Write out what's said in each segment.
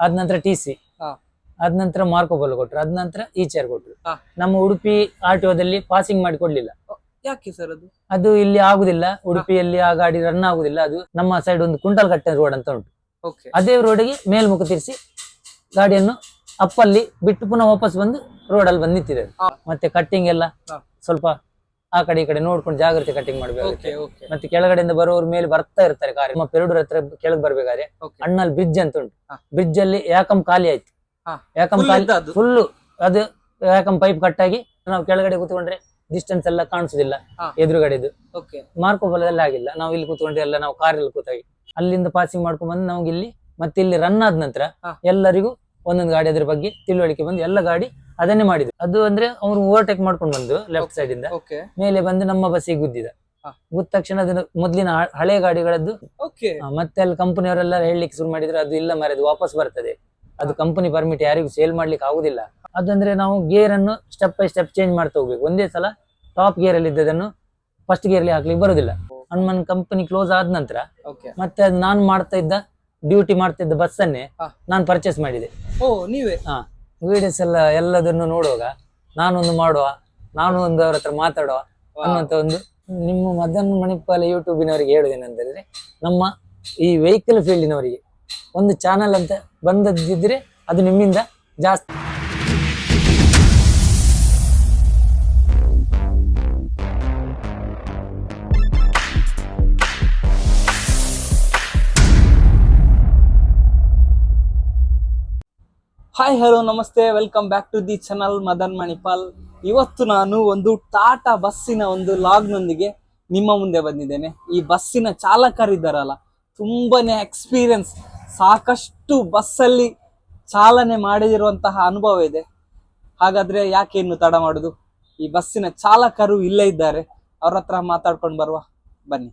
ಅದ ನಂತರ TC, ಅದ ನಂತರ ಮಾರ್ಕೋ ಪೋಲೋ ಕೊಟ್ರು, ಅದ ನಂತರ ಈ ಚೇರ್ ಕೊಟ್ರು. ನಮ್ಮ ಉಡುಪಿ RTOದಲ್ಲಿ ಪಾಸಿಂಗ್ ಮಾಡಿ ಕೊಡ್ಲಿಲ್ಲ. ಯಾಕೆ ಸರ್ ಅದು? ಅದು ಇಲ್ಲಿ ಆಗುದಿಲ್ಲ, ಉಡುಪಿಯಲ್ಲಿ ಆ ಗಾಡಿ ರನ್ ಆಗುದಿಲ್ಲ. ಅದು ನಮ್ಮ ಸೈಡ್ ಒಂದು ಕುಂಟಲ್ಕಟ್ಟೆ ರೋಡ್ ಅಂತ ಉಂಟು, ಅದೇ ರೋಡಿಗೆ ಮೇಲ್ಮುಖ ತಿರ್ಸಿ ಗಾಡಿಯನ್ನು ಅಪ್ಪಲ್ಲಿ ಬಿಟ್ಟು ಪುನಃ ವಾಪಸ್ ಬಂದು ರೋಡಲ್ಲಿ ಬಂದು ನಿಂತಿದೆ. ಮತ್ತೆ ಕಟ್ಟಿಂಗ್ ಎಲ್ಲ ಸ್ವಲ್ಪ ಆ ಕಡೆ ಈ ಕಡೆ ನೋಡ್ಕೊಂಡು ಜಾಗ್ರತೆ ಕಟ್ಟಿಂಗ್ ಮಾಡ್ಬೇಕು. ಮತ್ತೆ ಕೆಳಗಡೆಯಿಂದ ಬರೋರು ಮೇಲೆ ಬರ್ತಾ ಇರ್ತಾರೆ ಕಾರ್. ನಮ್ಮ ಪೆರಡೂರ್ ಹತ್ರ ಕೆಳಗೆ ಬರ್ಬೇಕಾದ್ರೆ ಅಣ್ಣಲ್ ಬ್ರಿಡ್ಜ್ ಅಂತ ಉಂಟು, ಬ್ರಿಡ್ಜ್ ಅಲ್ಲಿ ಯಾಕಂ ಖಾಲಿ ಆಯ್ತು, ಯಾಕಂ ಖಾಲಿ ಫುಲ್ಲು. ಅದು ಯಾಕಂ ಪೈಪ್ ಕಟ್ಟಾಗಿ ನಾವು ಕೆಳಗಡೆ ಕೂತ್ಕೊಂಡ್ರೆ ಡಿಸ್ಟೆನ್ಸ್ ಎಲ್ಲ ಕಾಣಿಸುದಿಲ್ಲ ಎದುರುಗಡೆದು. ಮಾರ್ಕೋ ಪೋಲೋದಲ್ಲಿ ಆಗಿಲ್ಲ, ನಾವು ಇಲ್ಲಿ ಕೂತ್ಕೊಂಡ್ರೆ ಎಲ್ಲ ನಾವು ಕಾರಲ್ಲಿ ಕೂತಾಗಿ ಅಲ್ಲಿಂದ ಪಾಸಿಂಗ್ ಮಾಡ್ಕೊಂಡ್ ಬಂದು ನಮ್ಗೆ ಇಲ್ಲಿ ಮತ್ತೆ ಇಲ್ಲಿ ರನ್ ಆದ ನಂತರ ಎಲ್ಲರಿಗೂ ಒಂದೊಂದು ಗಾಡಿ ಅದ್ರ ಬಗ್ಗೆ ತಿಳುವಳಿಕೆ ಬಂದು ಎಲ್ಲ ಗಾಡಿ ಅದನ್ನೇ ಮಾಡಿದ್ರು. ಅದು ಅಂದ್ರೆ ಅವ್ರು ಓವರ್ಟೇಕ್ ಮಾಡ್ಕೊಂಡು ಬಂದು ಲೆಫ್ಟ್ ಸೈಡ್ ಇಂದ ಮೇಲೆ ಬಂದು ನಮ್ಮ ಬಸ್ಸಿಗೆ ಗುದ್ದಿದ ತಕ್ಷಣ ಅದನ್ನ ಮೊದ್ಲಿನ ಹಳೆ ಗಾಡಿಗಳದ್ದು ಮತ್ತೆ ಅಲ್ಲಿ ಕಂಪನಿಯವರೆಲ್ಲ ಹೇಳಲಿಕ್ಕೆ ಶುರು ಮಾಡಿದ್ರು, ಅದು ಇಲ್ಲ ಮರೆದು ವಾಪಸ್ ಬರ್ತದೆ, ಅದು ಕಂಪನಿ ಪರ್ಮಿಟ್ ಯಾರಿಗೂ ಸೇಲ್ ಮಾಡ್ಲಿಕ್ಕೆ ಆಗುದಿಲ್ಲ. ಅದಂದ್ರೆ ನಾವು ಗೇರ್ ಅನ್ನು ಸ್ಟೆಪ್ ಬೈ ಸ್ಟೆಪ್ ಚೇಂಜ್ ಮಾಡ್ತಾ ಹೋಗ್ಬೇಕು. ಒಂದೇ ಸಲ ಟಾಪ್ ಗೇರ್ ಅಲ್ಲಿ ಇದ್ದದನ್ನು ಫಸ್ಟ್ ಗೇರ್ ಅಲ್ಲಿ ಹಾಕ್ಲಿಕ್ಕೆ ಬರುದಿಲ್ಲ. ಹನುಮಾನ್ ಕಂಪನಿ ಕ್ಲೋಸ್ ಆದ ನಂತರ ಮತ್ತೆ ಅದು ನಾನು ಮಾಡ್ತಾ ಇದ್ದ ಡ್ಯೂಟಿ ಮಾಡ್ತಾ ಇದ್ದ ಬಸ್ ಅನ್ನೇ ನಾನು ಪರ್ಚೇಸ್ ಮಾಡಿದೆ. ನೀವೇ? ವಿಡಿಯೋಸ್ ಎಲ್ಲದನ್ನು ನೋಡುವಾಗ ನಾನೊಂದು ಮಾಡುವ, ನಾನು ಒಂದು ಅವ್ರ ಹತ್ರ ಮಾತಾಡುವ ಅನ್ನುವಂತ ಒಂದು. ನಿಮ್ಮ ಮದನ್ ಮಣಿಪಾಲ ಯೂಟ್ಯೂಬಿನವರಿಗೆ ಹೇಳುದೇನಂತಂದ್ರೆ, ನಮ್ಮ ಈ ವೆಹಿಕಲ್ ಫೀಲ್ಡಿನವರಿಗೆ ಒಂದು ಚಾನಲ್ ಅಂತ ಬಂದದ್ದಿದ್ರೆ ಅದು ನಿಮ್ಮಿಂದ ಜಾಸ್ತಿ. ಹಾಯ್ ಹಲೋ ನಮಸ್ತೆ, welcome back to the channel Madan Manipal. ಇವತ್ತು ನಾನು ಒಂದು ಟಾಟಾ ಬಸ್ಸಿನ ಒಂದು ಲಾಗ್ನೊಂದಿಗೆ ನಿಮ್ಮ ಮುಂದೆ ಬಂದಿದ್ದೇನೆ. ಈ ಬಸ್ಸಿನ ಚಾಲಕರಿದ್ದಾರಲ್ಲ, ತುಂಬಾನೇ ಎಕ್ಸ್ಪೀರಿಯನ್ಸ್, ಸಾಕಷ್ಟು ಬಸ್ಸಲ್ಲಿ ಚಾಲನೆ ಮಾಡಿರುವಂತಹ ಅನುಭವ ಇದೆ. ಹಾಗಾದ್ರೆ ಯಾಕೆ ಇನ್ನು ತಡ ಮಾಡುದು, ಈ ಬಸ್ಸಿನ ಚಾಲಕರು ಇಲ್ಲೇ ಇದ್ದಾರೆ, ಅವ್ರ ಹತ್ರ ಮಾತಾಡ್ಕೊಂಡು ಬರುವ ಬನ್ನಿ.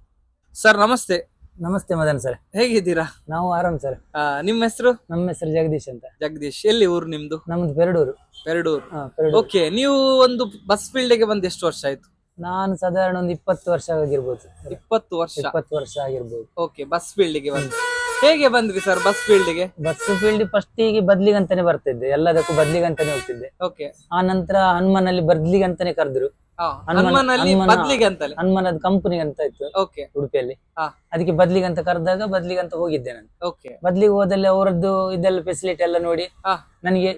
ಸರ್ ನಮಸ್ತೆ. ನಮಸ್ತೆ ಮದನ್ ಸರ್, ಹೇಗಿದ್ದೀರಾ? ನಾವು ಆರಾಮ್ ಸರ್. ನಿಮ್ಮ ಹೆಸರು? ನಮ್ಮ ಹೆಸರು ಜಗದೀಶ್ ಅಂತ. ಜಗದೀಶ್, ಎಲ್ಲಿ ಊರು ನಿಮ್ದು? ನಮ್ದು ಪೆರಡೂರು. ಓಕೆ, ನೀವು ಒಂದು ಬಸ್ ಫೀಲ್ಡ್ ಗೆ ಬಂದು ಎಷ್ಟು ವರ್ಷ ಆಯ್ತು? ನಾನು ಸಾಧಾರಣ ಒಂದು 20 ವರ್ಷ ಆಗಿರ್ಬೋದು. 20 ವರ್ಷ? 20 ವರ್ಷ ಆಗಿರ್ಬೋದು. ಓಕೆ, ಬಸ್ ಫೀಲ್ಡ್ ಗೆ ಬಂದು ಹೇಗೆ ಬಂದ್ರಿ ಸರ್ ಬಸ್ ಫೀಲ್ಡ್ ಗೆ? ಬಸ್ ಫೀಲ್ಡ್ ಫಸ್ಟ್ ಗೆ ಬದ್ಲಿಗಂತಾನೆ ಬರ್ತಿದ್ದೆ, ಎಲ್ಲದಕ್ಕೂ ಬದ್ಲಿಗಂತಾನೆ ಹೋಗ್ತಿದ್ದೆ. ಓಕೆ, ಆ ನಂತರ ಹನುಮಾನಲ್ಲಿ ಬದ್ಲಿಗಂತಾನೆ ಕರೆದ್ರು. ಹನುಮಾನದ ಕಂಪನಿ ಅಂತ ಇತ್ತು ಉಡುಪಿಯಲ್ಲಿ, ಅದಕ್ಕೆ ಬದ್ಲಿಗಂತ ಕರೆದಾಗ ಬದ್ಲಿಗಂತ ಹೋಗಿದ್ದೆ ನಾನು. ಬದ್ಲಿಗೆ ಹೋದಲ್ಲಿ ಅವರದ್ದು ಇದೆಲ್ಲ ಫೆಸಿಲಿಟಿ ಎಲ್ಲ ನೋಡಿ ನನಗೆ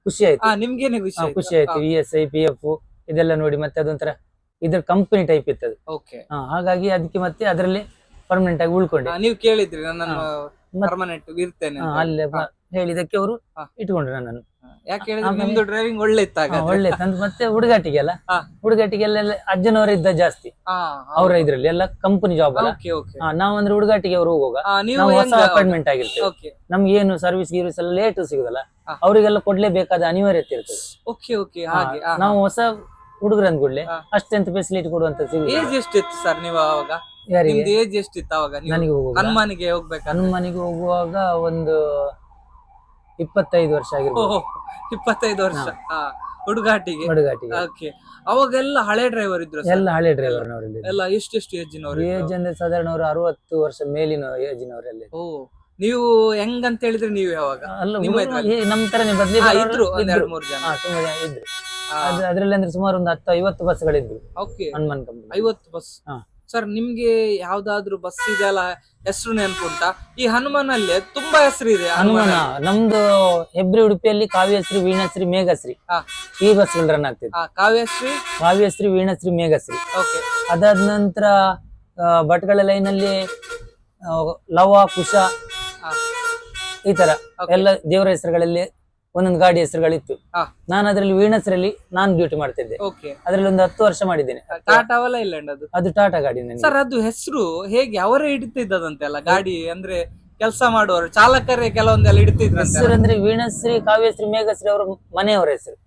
ಖುಷಿ ಆಯ್ತು. ನಿಮ್ಗೇನೆ ಖುಷಿ ಆಯ್ತು. ESI PF ಇದೆಲ್ಲ ನೋಡಿ, ಮತ್ತೆ ಅದೊಂಥರ ಇದ್ರ ಕಂಪನಿ ಟೈಪ್ ಇತ್ತು. ಹಾಗಾಗಿ ಅದಕ್ಕೆ ಮತ್ತೆ ಅದರಲ್ಲಿ ಪರ್ಮನೆಂಟ್ ಆಗಿ ಉಳ್ಕೊಂಡೆ. ನೀವು ಕೇಳಿದ್ರಿ ನನ್ನನ್ನು ಪರ್ಮನೆಂಟ್ ಇರ್ತೇನೆ ಅಲ್ಲೇ ಹೇಳಿದಕ್ಕೆ ಅವರು ಇಟ್ಕೊಂಡ್ರು ನನ್ನನ್ನು. ಯಾಕೆ ಹೇಳಿದ್ರೆ ನಿಮ್ದು ಡ್ರೈವಿಂಗ್ ಒಳ್ಳೆ ಇತ್ತಾಗ? ಒಳ್ಳೆ ಇತ್ತು. ಮತ್ತೆ ಹುಡುಗಾಟಿಗೆಲ್ಲ ಅಜ್ಜನವರ ಇದ್ದ ಜಾಸ್ತಿ ಅವರ ಇದ್ರಲ್ಲಿ ಎಲ್ಲ ಕಂಪನಿ ಜಾಬ್ ಅಲ್ಲ. ನಾವಂದ್ರೆ ಹುಡುಗಾಟಿಗೆ ಅವ್ರು ಹೋಗುವಾಗ ನಾವು ಹೊಸ ಅಪಾಯಿಂಟ್ಮೆಂಟ್ ಆಗಿರ್ತೇವೆ, ನಮ್ಗೆ ಏನು ಸರ್ವಿಸ್ ಗೀರ್ವಿಸ್ ಎಲ್ಲ ಲೇಟ್ ಸಿಗುದಲ್ಲ, ಅವರಿಗೆಲ್ಲ ಕೊಡ್ಲೇಬೇಕಾದ ಅನಿವಾರ್ಯತೆ ಇರ್ತದೆ. ನಾವು ಹೊಸ ಹುಡುಗರು ಅಂದ್ಕೂಡ್ಲೆ ಅಷ್ಟೆಂತ ಫೆಸಿಲಿಟಿ ಕೊಡುವಂತ ಸಿಗುದು. ಏಜ್ ಎಷ್ಟಿತ್ತು ಸರ್ ನೀವು ಅವಾಗ? ಏಜ್ ಎಷ್ಟಿತ್ತು ಅವಾಗ? ನನಗೆ ಹನುಮಾನಿಗೆ ಹೋಗ್ಬೇಕು, ಹನುಮಾನಿಗೆ ಹೋಗುವಾಗ ಒಂದು 25 ವರ್ಷ ಆಗಿರ್ಬೋದು. 25 ವರ್ಷ ಹುಡುಗಾಟಿಗೆ. ಓಕೆ, ಅವಾಗೆಲ್ಲ ಹಳೆ ಡ್ರೈವರ್ ಇದ್ರು? ಎಲ್ಲ ಹಳೆ ಡ್ರೈವರ್ ನವರಲ್ಲಿ. ಎಲ್ಲ ಎಷ್ಟು ಏಜಿನವರು? ಏಜ್ ಅಂದ್ರೆ ಸಾಧಾರಣ ಅವರು 60 ವರ್ಷ ಮೇಲಿನ ಏಜಿನವರೆಲ್ಲ. ನೀವು ಹೆಂಗಂತ ಹೇಳಿದ್ರೆ ನೀವು ಯಾವಾಗ? ನಮ್ ತರನೇ ಬದ್ಲಿ ಇದ್ರು 2-3 ಜನ? ತುಂಬಾ ಜನ ಇದ್ರು ಅದ್ರಲ್ಲಿ. ಅಂದ್ರೆ ಸುಮಾರು ಒಂದು 10-50 ಬಸ್ಗಳಿದ್ರು ಹನುಮಾನ್ ಕಂಪನಿ. 50 ಬಸ್. ಸರ್, ನಿಮ್ಗೆ ಯಾವ್ದಾದ್ರು ಬಸ್ ಇದೆಲ್ಲ ಹೆಸರು ನೆನ್ಪುಂಟಾ? ಈ ಹನುಮಾನಲ್ಲಿ ತುಂಬಾ ಹೆಸರು ಇದೆ. ಹನುಮಾನ ನಮ್ದು ಹೆಬ್ರಿ ಉಡುಪಿಯಲ್ಲಿ ಕಾವ್ಯಶ್ರೀ, ವೀಣಶ್ರೀ, ಮೇಘಶ್ರೀ ಈ ಬಸ್ಗಳು ರನ್ ಆಗ್ತಿದೆ. ಕಾವ್ಯಶ್ರೀ, ವೀಣಶ್ರೀ, ಮೇಘಶ್ರೀ. ಅದಾದ ನಂತರ ಭಟ್ಗಳ ಲೈನ್ ಅಲ್ಲಿ ಲವ, ಕುಶ ಈ ತರ ಎಲ್ಲ ದೇವರ ಹೆಸರುಗಳಲ್ಲಿ ಒಂದೊಂದು ಗಾಡಿ ಹೆಸರುಗಳಿತ್ತು. ನಾನು ಅದ್ರಲ್ಲಿ ವೀಣಶ್ರೀಯಲ್ಲಿ ನಾನು ಡ್ಯೂಟಿ ಮಾಡ್ತಿದ್ದೆ. ಅದ್ರಲ್ಲಿ ಒಂದು 10 ವರ್ಷ ಮಾಡಿದ್ದೇನೆ. ಅದು ಟಾಟಾ ಗಾಡಿ. ಸರ್, ಅದು ಹೆಸರು ಹೇಗೆ ಅವರೇ ಇಡ್ತಿದ್ದದಂತೆಲ್ಲ ಗಾಡಿ? ಅಂದ್ರೆ ಕೆಲಸ ಮಾಡುವವರು ಚಾಲಕರೇ ಕೆಲವೊಂದೆಲ್ಲ ಇಡ್ತಿದ್ರು. ಹೆಸರು ಅಂದ್ರೆ ವೀಣಶ್ರೀ, ಕಾವ್ಯಶ್ರೀ, ಮೇಘಶ್ರೀ ಅವರ ಮನೆಯವರ ಹೆಸರು,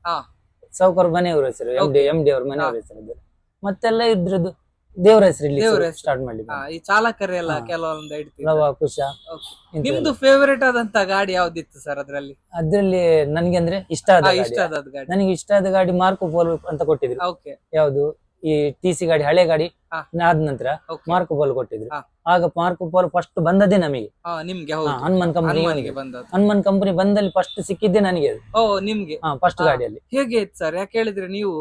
ಸೌಕರ್ ಮನೆಯವರ ಹೆಸರು, MD ಅವ್ರ ಮನೆಯವರ ಹೆಸರು. ಮತ್ತೆಲ್ಲ ಇದ್ರದ್ದು ದೇವರ ಹೆಸರಲ್ಲಿ ಸ್ಟಾರ್ಟ್ ಮಾಡಿ. ಈ ಚಾಲಕರೆಲ್ಲ ಕೆಲವೊಂದು ಇಡ್ತಿದ್ರು. ಲವ, ಕುಶ. ನಿಮ್ದು ಫೇವರೇಟ್ ಆದಂತ ಗಾಡಿ ಯಾವ್ದಿತ್ತು ಸರ್ ಅದ್ರಲ್ಲಿ? ಅದ್ರಲ್ಲಿ ನನ್ಗೆ ಅಂದ್ರೆ ಇಷ್ಟ ಆದ ಗಾಡಿ, ನನಗೆ ಇಷ್ಟ ಆದ ಗಾಡಿ ಮಾರ್ಕೋ ಪೋಲೋ ಅಂತ ಕೊಟ್ಟಿದ್ರು. ಯಾವ್ದು ಈ TC ಗಾಡಿ ಹಳೆ ಗಾಡಿ ಹಾ. ಆದ ನಂತರ Okay. ಮಾರ್ಕೋ ಪೋಲೋ ಕೊಟ್ಟಿದ್ರು. ಹಾ. ಆಗ ಮಾರ್ಕೋ ಪೋಲೋ ಫಸ್ಟ್ ಬಂದದ್ದೇ ನಮಗೆ. ನಿಮ್ಗೆ ಹೌದು ಹನುಮಾನ್ ಕಂಪನಿ ಹನುಮಾನಿಗೆ ಬಂದದ್ದು. ಹನುಮಾನ್ ಕಂಪನಿ ಬಂದಲ್ಲಿ ಫಸ್ಟ್ ಸಿಕ್ಕಿದ್ದೆ ನನಗೆ ಅದು. ಓ ನಿಮ್ಗೆ ಫಸ್ಟ್ ಹಾ. ಗಾಡಿಯಲ್ಲಿ. ಹೇಗೆ ಇತ್ತು ಸರ್? ಯಾಕೆ ಹೇಳಿದ್ರೆ ನೀವು